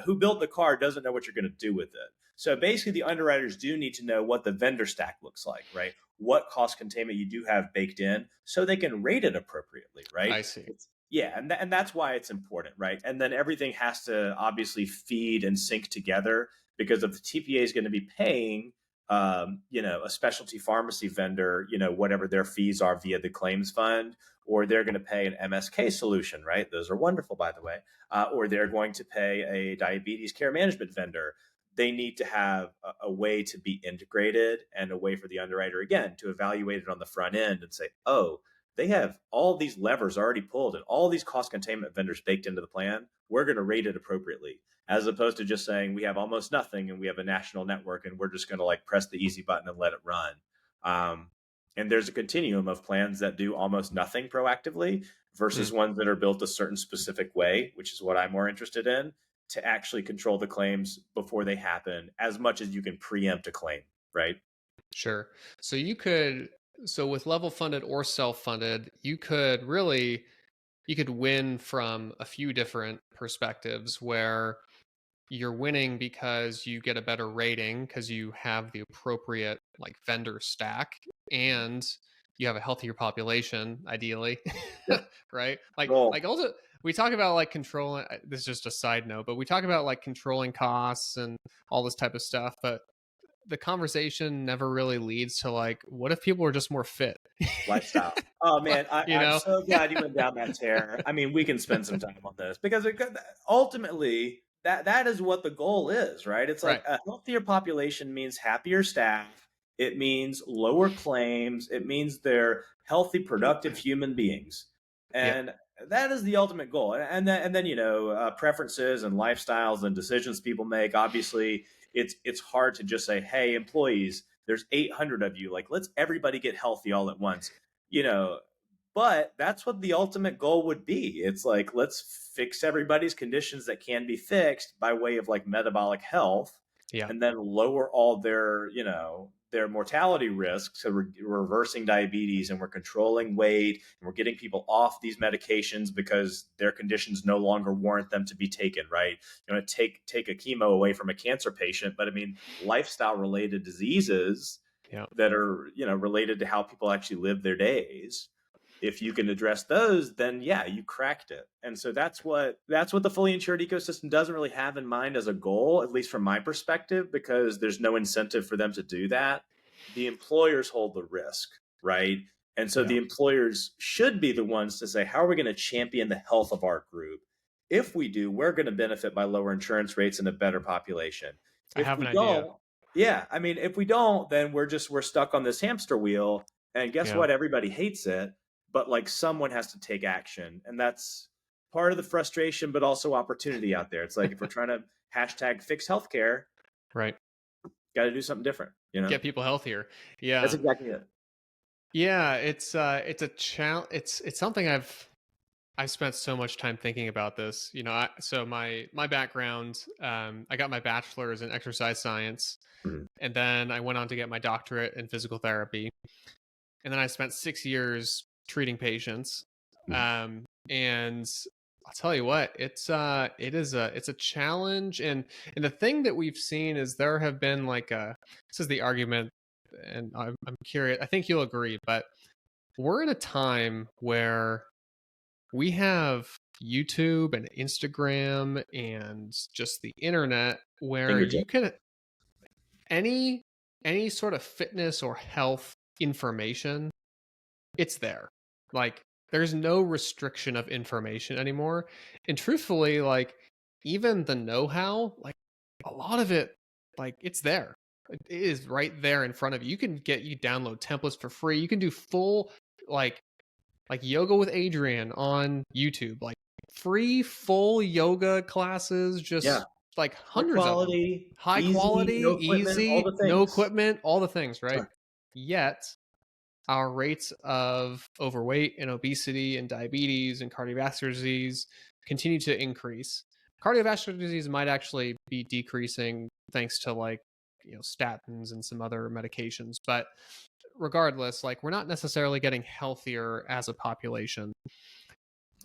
who built the car doesn't know what you're going to do with it. So basically the underwriters do need to know what the vendor stack looks like, right? What cost containment you do have baked in so they can rate it appropriately, right? I see. Yeah, and that's why it's important, right? And then everything has to obviously feed and sync together because if the TPA is going to be paying, a specialty pharmacy vendor, whatever their fees are via the claims fund, or they're going to pay an MSK solution, right? Those are wonderful, by the way. Or they're going to pay a diabetes care management vendor. They need to have a way to be integrated and a way for the underwriter, again, to evaluate it on the front end and say, oh, they have all these levers already pulled and all these cost containment vendors baked into the plan. We're going to rate it appropriately, as opposed to just saying we have almost nothing and we have a national network and we're just going to like press the easy button and let it run. Um, and there's a continuum of plans that do almost nothing proactively Hmm. versus ones that are built a certain specific way, which is what I'm more interested in, to actually control the claims before they happen as much as you can preempt a claim, right? Sure. So you could, so with level funded or self funded, you could win from a few different perspectives where you're winning because you get a better rating because you have the appropriate like vendor stack, and you have a healthier population, ideally, Yep. right? Well, Like also we talk about like controlling. This is just a side note, but we talk about like controlling costs and all this type of stuff. But the conversation never really leads to like, what if people are just more fit? lifestyle. Oh man, You I'm know? so glad you went down that tear. I mean, we can spend some time on this because ultimately that is what the goal is, right? It's like Right. a healthier population means happier staff. It means lower claims. It means they're healthy, productive human beings, Yep. and that is the ultimate goal. And then preferences and lifestyles and decisions people make. Obviously, it's hard to just say, hey, employees, there's 800 of you, like let's everybody get healthy all at once, you know but that's what the ultimate goal would be. It's like let's fix everybody's conditions that can be fixed by way of like metabolic health, Yeah. and then lower all their mortality risks. So we're reversing diabetes, and we're controlling weight, and we're getting people off these medications because their conditions no longer warrant them to be taken, right? You want to take a chemo away from a cancer patient, but I mean lifestyle related diseases Yeah. that are related to how people actually live their days, if you can address those, then yeah, you cracked it. And so that's what the fully insured ecosystem doesn't really have in mind as a goal, at least from my perspective, because there's no incentive for them to do that. The employers hold the risk, right? And so Yeah. the employers should be the ones to say, how are we going to champion the health of our group? If we do, we're going to benefit by lower insurance rates and a better population. I If have we an idea. don't, yeah, I mean, if we don't, then we're stuck on this hamster wheel. And guess Yeah. what? Everybody hates it, but like someone has to take action. And that's part of the frustration, but also opportunity out there. It's like if we're trying to hashtag fix healthcare, Right. got to do something different. Get people healthier. That's Yeah. exactly it. Yeah. It's a challenge. It's something I've spent so much time thinking about this. So my background, I got my bachelor's in exercise science, Mhm. and then I went on to get my doctorate in physical therapy, and then I spent 6 years treating patients. Mhm. And I'll tell you what, it's a challenge, and the thing that we've seen is there have been like this is the argument, and I'm curious. I think you'll agree, but we're in a time where we have YouTube and Instagram and just the internet where you Fingertip. can any any sort of fitness or health information, it's there. Like there's no restriction of information anymore. And truthfully, like even the know-how, like a lot of it, like it's there. It is right there in front of you. You download templates for free. You can do full like yoga with Adrian on YouTube, like free full yoga classes, Yeah. just like High hundreds of them. quality, High easy, no quality, equipment, all easy, the no things. equipment, all the things, right? Sure. Yet our rates of overweight and obesity and diabetes and cardiovascular disease continue to increase. Cardiovascular disease might actually be decreasing thanks to like, statins and some other medications, but regardless, like we're not necessarily getting healthier as a population.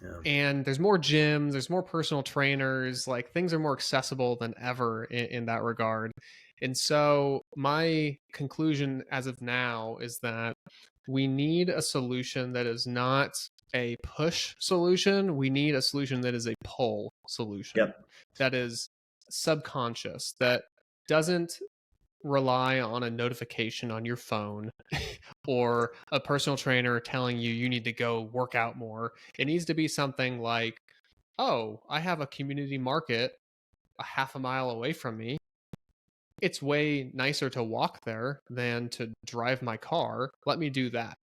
Yeah. And there's more gyms, there's more personal trainers, like things are more accessible than ever in that regard. And so my conclusion as of now is that we need a solution that is not a push solution. We need a solution that is a pull solution, Yep. that is subconscious, that doesn't rely on a notification on your phone or a personal trainer telling you need to go work out more. It needs to be something like, oh, I have a community market a half a mile away from me. It's way nicer to walk there than to drive my car. Let me do that.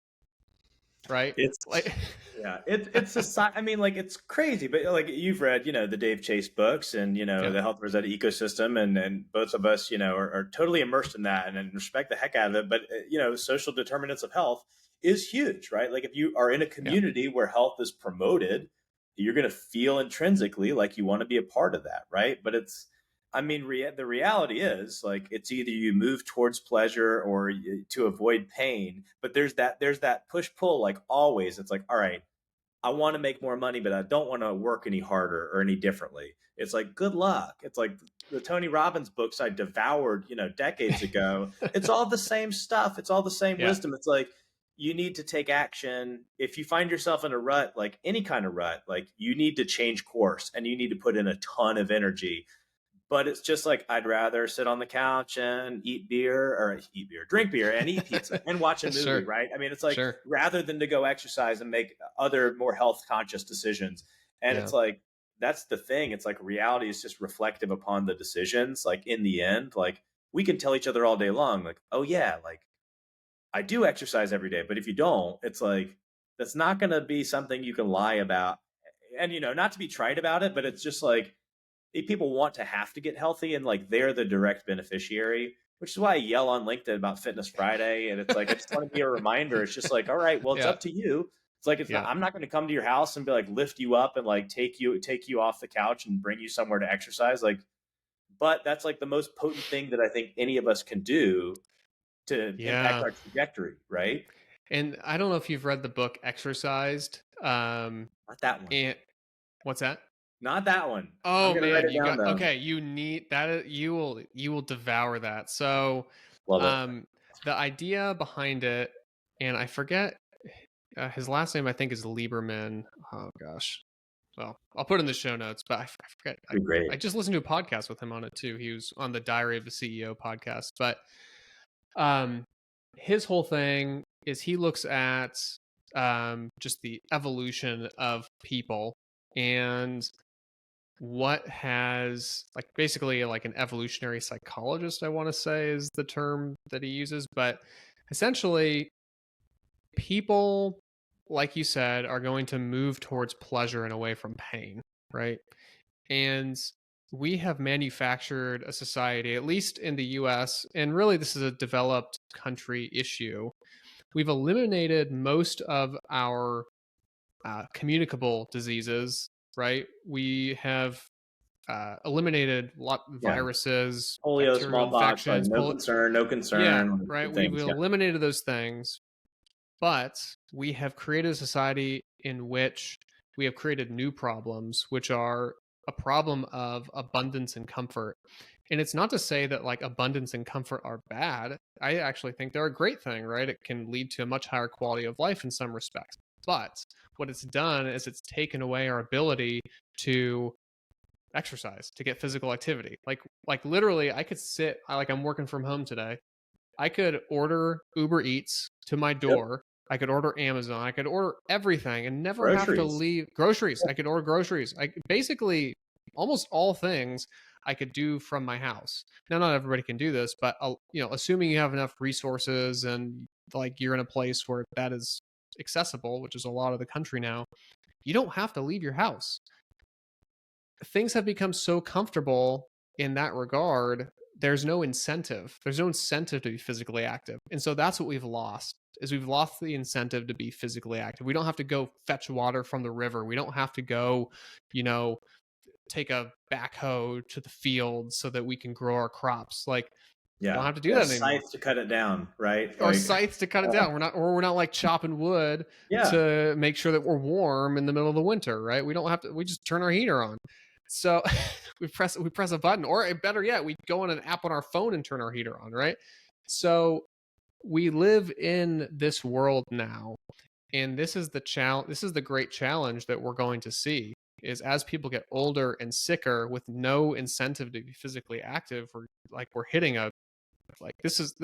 Right? It's Like, yeah, I mean, like it's crazy, but like you've read, the Dave Chase books and yeah, the Health Rosetta ecosystem, and both of us, are totally immersed in that and respect the heck out of it. But social determinants of health is huge, right? Like if you are in a yeah, community where health is promoted, you're going to feel intrinsically like you want to be a part of that, right? But I mean, the reality is like it's either you move towards pleasure or to avoid pain. But there's that push pull, like always. It's like, all right, I want to make more money, but I don't want to work any harder or any differently. It's like good luck. It's like the Tony Robbins books I devoured, decades ago. It's all the same stuff. It's all the same yeah, wisdom. It's like you need to take action. If you find yourself in a rut, like any kind of rut, like you need to change course and you need to put in a ton of energy. But it's just like, I'd rather sit on the couch and drink beer and eat pizza and watch a movie, Sure. right? I mean, it's like, Sure. rather than to go exercise and make other more health conscious decisions. And Yeah. it's like, that's the thing. It's like reality is just reflective upon the decisions. Like in the end, like we can tell each other all day long, like, oh yeah, like I do exercise every day. But if you don't, it's like, that's not going to be something you can lie about. And, not to be trite about it, but it's just like, people want to have to get healthy and like they're the direct beneficiary, which is why I yell on LinkedIn about Fitness Friday. And it's like, I just want to be a reminder. It's just like, all right, well, it's Yeah. up to you. It's like, Yeah. I'm not going to come to your house and be like, lift you up and like take you off the couch and bring you somewhere to exercise. Like, but that's like the most potent thing that I think any of us can do to impact Yeah. our trajectory, right? And I don't know if you've read the book Exercised. Not that one. And what's that? Not that one. I'm Oh going to write man, it you down got though. okay. You need that. You will devour that. So, Love it. um, the idea behind it, and I forget his last name. I think is Lieberman. Oh gosh. Well, I'll put it in the show notes, but I forget. Be great. I just listened to a podcast with him on it too. He was on the Diary of the CEO podcast, but um, his whole thing is he looks at just the evolution of people and what has like basically like an evolutionary psychologist, I want to say is the term that he uses, but essentially people, like you said, are going to move towards pleasure and away from pain, right? And we have manufactured a society, at least in the US, and really this is a developed country issue. We've eliminated most of our communicable diseases, right? We have eliminated Yeah. viruses, Polio, bacterial smallpox, like infections, no concern, no yeah, concern, right. good We've things. Yeah. eliminated those things, but we have created a society in which we have created new problems, which are a problem of abundance and comfort. And it's not to say that like abundance and comfort are bad. I actually think they're a great thing, right? It can lead to a much higher quality of life in some respects. But what it's done is it's taken away our ability to exercise, to get physical activity. Like literally I could I'm working from home today. I could order Uber Eats to my Yep. door. I could order Amazon. I could order everything and never have to Groceries. leave groceries. I could order groceries. I basically almost all things I could do from my house. Now, not everybody can do this, but assuming you have enough resources and like you're in a place where that is accessible, which is a lot of the country now, you don't have to leave your house. Things have become so comfortable in that regard. There's no incentive to be physically active, and so that's what we've lost is we've lost the incentive to be physically active. We don't have to go fetch water from the river. We don't have to go take a backhoe to the field so that we can grow our crops. Like, we don't Yeah. have to do Yeah. that anymore. Scythe to cut it down, right? Or Like, scythes to cut it down. We're not like chopping wood yeah. to make sure that we're warm in the middle of the winter, right? We don't have to. We just turn our heater on. So we press a button, or better yet, we go on an app on our phone and turn our heater on, right? So we live in this world now, and this is the challenge. This is the great challenge that we're going to see is as people get older and sicker with no incentive to be physically active. We're hitting a like this is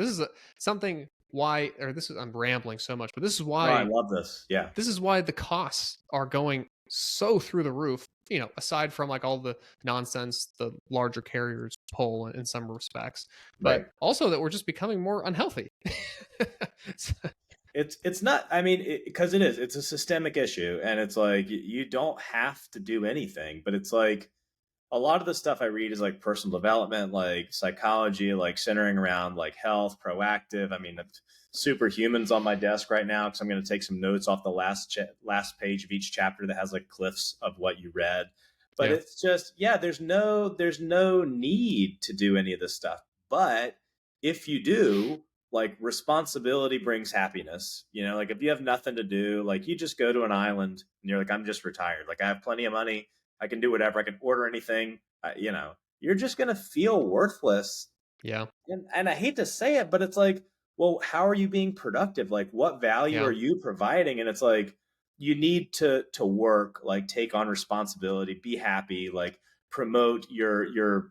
something why or this is I'm rambling so much, but Oh, I love this. Yeah. this is why the costs are going so through the roof, aside from like all the nonsense the larger carriers pull in some respects, but Right. also that we're just becoming more unhealthy. It's not, I mean, because it's a systemic issue and it's like, you don't have to do anything, but it's like, a lot of the stuff I read is like personal development, like psychology, like centering around like health, proactive. I mean, superhumans on my desk right now because I'm going to take some notes off the last page of each chapter that has like cliffs of what you read. But Yeah. it's just, yeah, there's no need to do any of this stuff. But if you do, like, responsibility brings happiness. Like if you have nothing to do, like you just go to an island and you're like, I'm just retired. Like I have plenty of money. I can do whatever. I can order anything. You're just going to feel worthless. Yeah. And I hate to say it, but it's like, well, how are you being productive? Like, what value are Yeah. you providing? And it's like, you need to work, like take on responsibility, be happy, like promote your,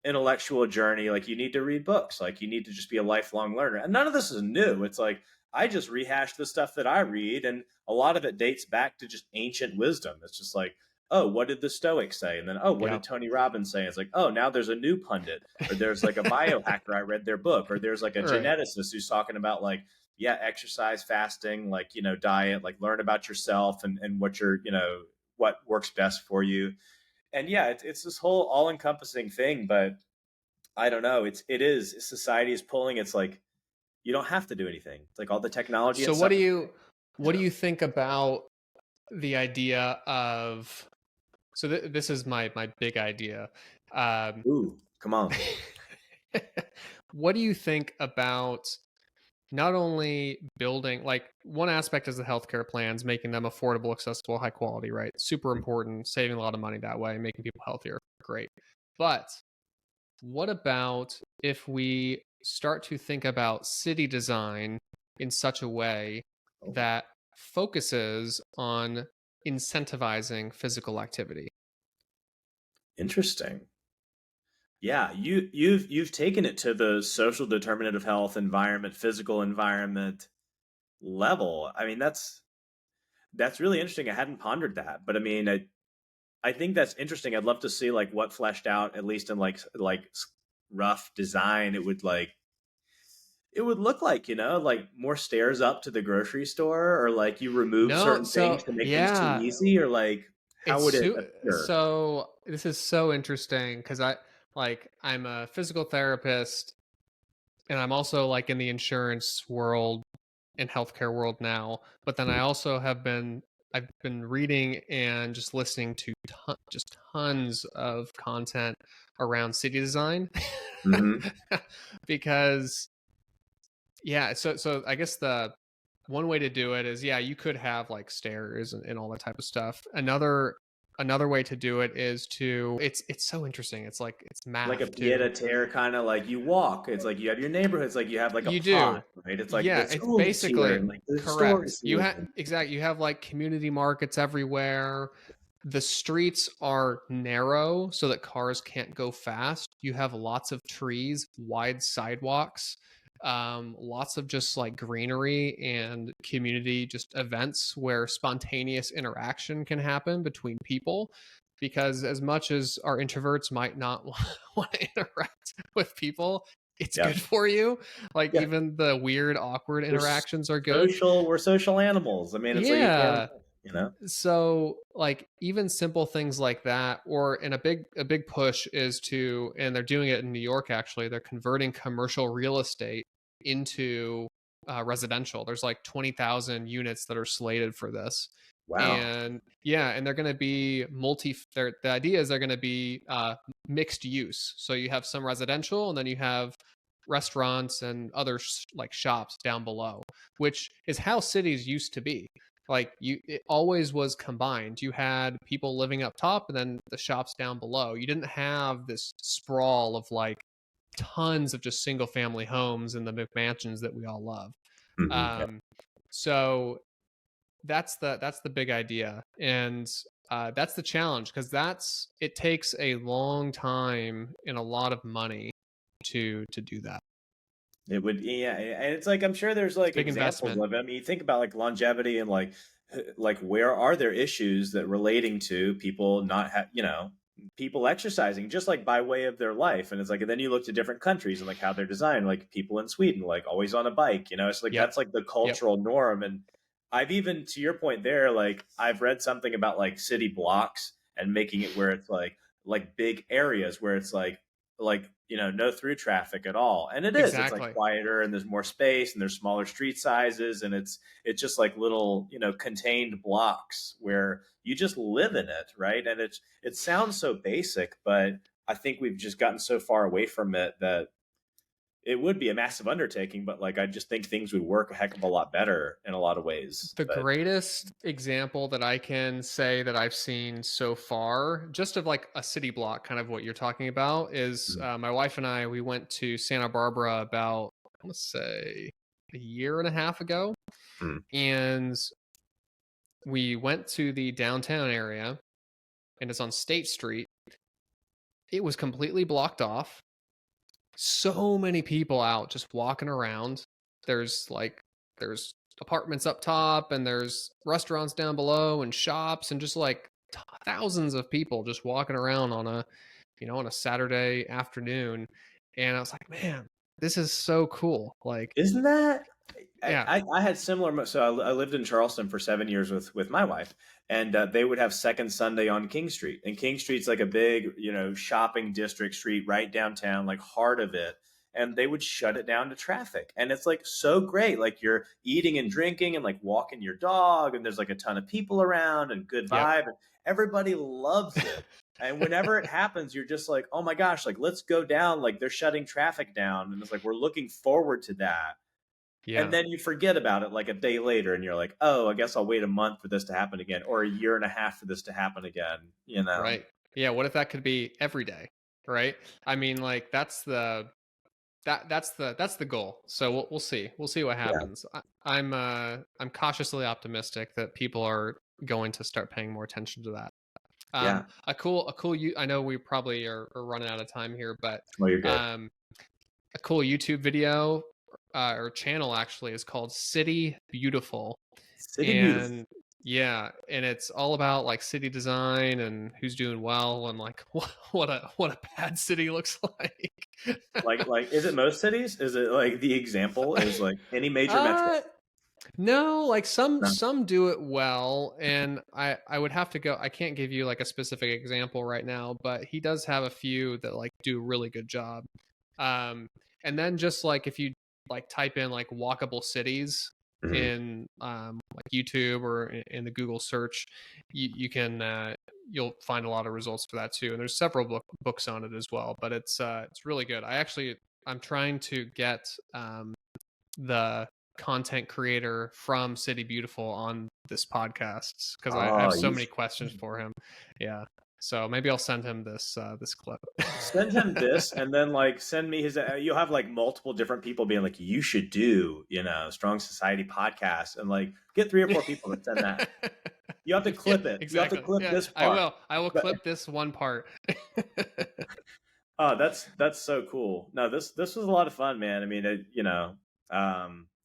intellectual journey. Like you need to read books, like you need to just be a lifelong learner. And none of this is new. It's like I just rehashed the stuff that I read, and a lot of it dates back to just ancient wisdom. It's just like, oh, what did the Stoics say? And then, oh, what Yeah. did Tony Robbins say? It's like, oh, now there's a new pundit, or there's like a biohacker. I read their book, or there's like a Right. geneticist who's talking about like, yeah, exercise, fasting, like, diet, like learn about yourself and what what works best for you. And yeah, it's this whole all encompassing thing, but I don't know. It is society is pulling. It's like, you don't have to do anything. It's like all the technology So and stuff. what do you think about the idea of, so this is my big idea. Um, Ooh, come on. what do you think about not only building, like, one aspect is the healthcare plans, making them affordable, accessible, high quality, right? Super important, saving a lot of money that way, making people healthier. Great. But what about if we start to think about city design in such a way Oh, that focuses on incentivizing physical activity? interesting. Yeah, you've taken it to the social determinant of health, environment, physical environment level. I mean, that's really interesting. I hadn't pondered that, but I mean, I think that's interesting. I'd love to see like what fleshed out, at least in like rough design. It would look like, like more stairs up to the grocery store, or like you remove No, certain things so to make things too yeah, easy, or like how it's would it appear? so this is so interesting because I'm a physical therapist, and I'm also like in the insurance world and healthcare world now. But then I've been reading and just listening to just tons of content around city design Mm-hmm. because yeah, so I guess the one way to do it is, yeah, you could have like stairs and all that type of stuff. Another way to do it is to, it's so interesting. It's like it's Like a math pied too. a terre kind of, like you walk. It's like you have your neighborhood. It's like you have like a You do. pod, right? It's like Yeah, the it's school is here basically and like the store correct. is here. Exactly, you have like community markets everywhere. The streets are narrow so that cars can't go fast. You have lots of trees, wide sidewalks, lots of just like greenery and community just events where spontaneous interaction can happen between people. Because as much as our introverts might not want to interact with people, it's Yeah. good for you. Like Yeah. even the weird, awkward We're interactions are good. social animals. I mean, it's like you can't, Yeah. you know? So like even simple things like that, or in a big push is to, and they're doing it in New York actually, they're converting commercial real estate into residential. There's like 20,000 units that are slated for this. Wow. And yeah, and they're going to be the idea is they're going to be mixed use. So you have some residential, and then you have restaurants and other like shops down below, which is how cities used to be. Like it always was combined. You had people living up top and then the shops down below. You didn't have this sprawl of like tons of just single family homes and the McMansions that we all love. Hmm. Yeah. um so that's the big idea. And that's the challenge, because that's it takes a long time and a lot of money to do that. It would, yeah, and it's like I'm sure there's It's like a big examples investment. of it. I mean, you think about like longevity and like where are there issues that relating to people not people exercising just like by way of their life, and it's like, and then you look to different countries and like how they're designed, like people in Sweden like always on a bike, it's like Yep. that's like the Yep. cultural norm. And I've even, to your point there, like I've read something about like city blocks and making it where it's like big areas where it's like no through traffic at all, and it's like Exactly. quieter and there's more space and there's smaller street sizes, and it's just like little contained blocks where you just live in it, right? And it sounds so basic, but I think we've just gotten so far away from it that it would be a massive undertaking, but like I just think things would work a heck of a lot better in a lot of ways. The But greatest example that I can say that I've seen so far, just of like a city block, kind of what you're talking about, is mm, my wife and I, we went to Santa Barbara about want to say a year and a half ago, Hmm. and we went to the downtown area, and it's on State Street. It was completely blocked off. So many people out just walking around. There's like there's apartments up top, and there's restaurants down below, and shops, and just like thousands of people just walking around on a on a Saturday afternoon. And I was like, man, this is so cool. Like, Isn't that? yeah, I had similar. So I lived in Charleston for 7 years with my wife, and they would have Second Sunday on King Street, and King Street's like a big shopping district street right downtown, like heart of it. And they would shut it down to traffic, and it's like so great. Like you're eating and drinking and like walking your dog, and there's like a ton of people around and good yep. vibe, and everybody loves it. And whenever it happens, you're just like, oh my gosh, like let's go down. Like they're shutting traffic down, and it's like we're looking forward to that. And Yeah, then you forget about it like a day later, and you're like, oh, I guess I'll wait a month for this to happen again, or a year and a half for this to happen again. right. Yeah, what if that could be every day, right? I mean, like that's the goal. So we'll see. We'll see what Yeah. happens. I'm cautiously optimistic that people are going to start paying more attention to that. Yeah. I know we probably are running out of time here, but Well, you're good. um, a cool YouTube video or channel actually is called City Beautiful, City Beautiful. and yeah, and it's all about like city design and who's doing well and like what a bad city looks like. Like, is it most cities? Is it like the example is like any major metro? uh no, like some No. some do it well, and I would have to go. I can't give you like a specific example right now, but he does have a few that like do a really good job. Um, and then just like if you like type in like walkable cities Mhm. in like YouTube or in the Google search, you can you'll find a lot of results for that too. And there's several books on it as well, but it's really good. I'm trying to get the content creator from City Beautiful on this podcast because I have Oh, so many questions for him. Yeah. So maybe I'll send him this clip. send him this, and then like send me his. You'll have like multiple different people being like, you should do Strong Society podcast, and like get 3 or 4 people to send that. You have to Yeah, clip it. You have to exactly. clip Yeah, this I part. will. I will But clip this one part. oh, that's so cool. No, this was a lot of fun, man. I mean,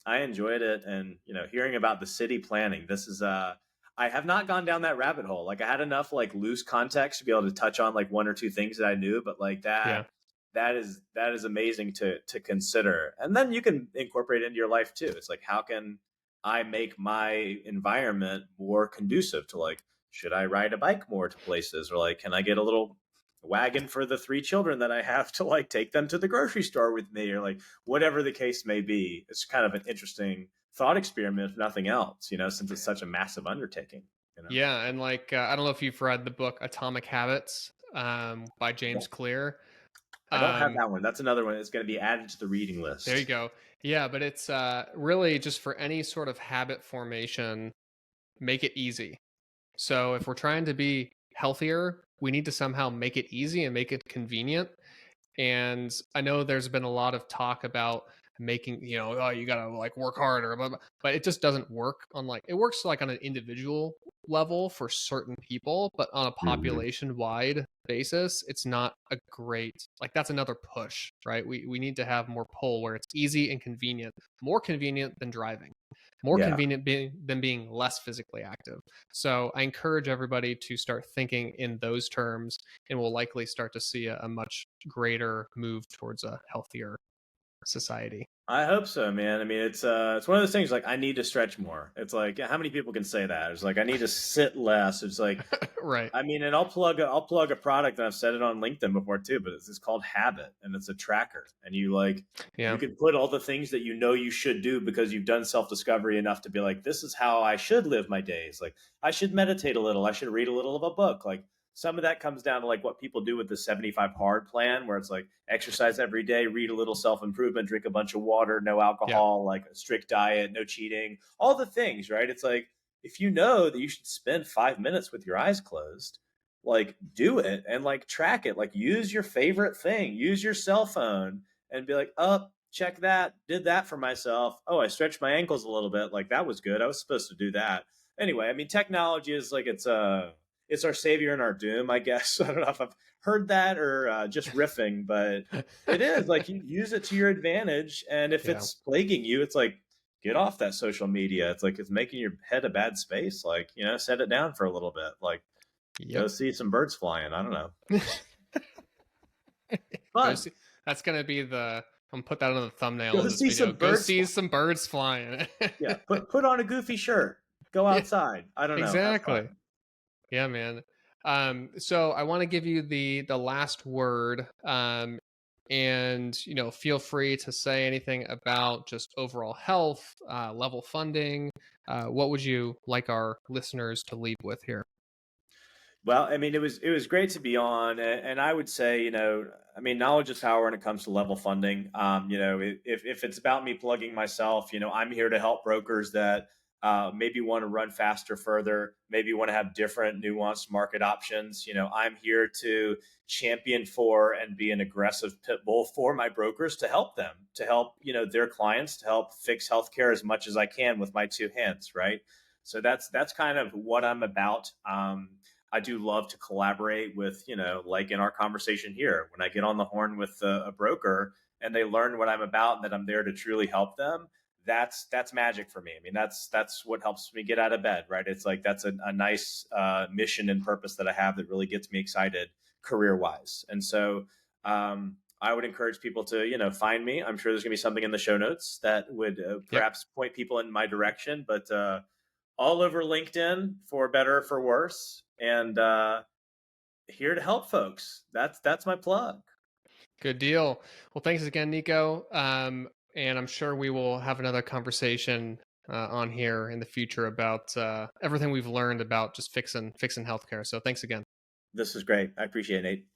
I enjoyed it, and hearing about the city planning. This is I have not gone down that rabbit hole. Like I had enough like loose context to be able to touch on like 1 or 2 things that I knew, but like Yeah. that is amazing to consider. And then you can incorporate it into your life too. It's like how can I make my environment more conducive to like should I ride a bike more to places, or like can I get a little wagon for the 3 children that I have to like take them to the grocery store with me, or like whatever the case may be. It's kind of an interesting thought experiment, if nothing else, since it's such a massive undertaking. Yeah, and like I don't know if you've read the book Atomic Habits by Yeah. James Clear. I don't have Um, that one. That's another one that's going to be added to the reading there you list. go. Yeah, but it's really just for any sort of habit formation, make it easy. So if we're trying to be healthier, we need to somehow make it easy and make it convenient. And I know there's been a lot of talk about making, oh, you gotta like work harder, but it just doesn't work on like it works like on an individual level for certain people, but on a Mhm. population wide basis, it's not a great like that's another push, right? We need to have more pull where it's easy and convenient, more convenient than driving, more Yeah. convenient than being less physically active. So I encourage everybody to start thinking in those terms, and we'll likely start to see a much greater move towards a healthier society. I hope so, man. I mean, it's one of those things like I need to stretch more. It's like how many people can say that? It's like I need to sit less. It's like Right. I mean, and I'll plug a product, and I've said it on LinkedIn before too, but it's called Habit, and it's a tracker, and you Yeah. can put all the things that you should do because you've done self discovery enough to be like, this is how I should live my days. Like I should meditate a little, I should read a little of a book. Like some of that comes down to like what people do with the 75 hard plan, where it's like exercise every day, read a little self improvement, drink a bunch of water, no Yeah. alcohol, like a strict diet, no cheating, all the things, right? It's like if you know that you should spend 5 minutes with your eyes closed, like do it and like track it. Like use your favorite thing, use your cell phone and be like, oh, check that, did that for myself. Oh, I stretched my ankles a little bit. Like that was good. I was supposed to do that. Anyway, I mean, technology is like it's our savior and our doom, I guess. I don't know if I've heard that or just riffing, but it is like you use it to your advantage. And if Yeah. it's plaguing you, it's like get off that social media. It's like it's making your head a bad space. Like, you know, set it down for a little bit. Like go Yep. see some birds flying. I don't know. Go Fun. see. That's gonna be the. I'm gonna put that on the thumbnail Go of this see video. some Go birds see fly. some birds flying. Yeah, put on a goofy shirt. Go Yeah, outside. I don't know. Have exactly. fun. Yeah, man. So I want to give you the last word. And feel free to say anything about just overall health, level funding. What would you like our listeners to leave with here? Well, I mean, it was great to be on, and I would say, you know, I mean, knowledge is power when it comes to level funding. You know, if it's about me plugging myself, you know, I'm here to help brokers that maybe want to run faster, further, maybe want to have different, nuanced market options. You know, I'm here to champion for and be an aggressive pit bull for my brokers to help them, to help their clients, to help fix healthcare as much as I can with my two hands, right? So that's kind of what I'm about. I do love to collaborate with, like in our conversation here, when I get on the horn with a broker and they learn what I'm about and that I'm there to truly help them. That's magic for me. I mean, that's what helps me get out of bed, right? It's like that's a nice mission and purpose that I have that really gets me excited career wise. And so I would encourage people to, find me. I'm sure there's gonna be something in the show notes that would Yep. perhaps point people in my direction, but all over LinkedIn for better or for worse. And here to help folks. That's my plug. Good deal. Well, thanks again, Nico. And I'm sure we will have another conversation on here in the future about everything we've learned about just fixing healthcare. So thanks again. This is great. I appreciate it, Nate.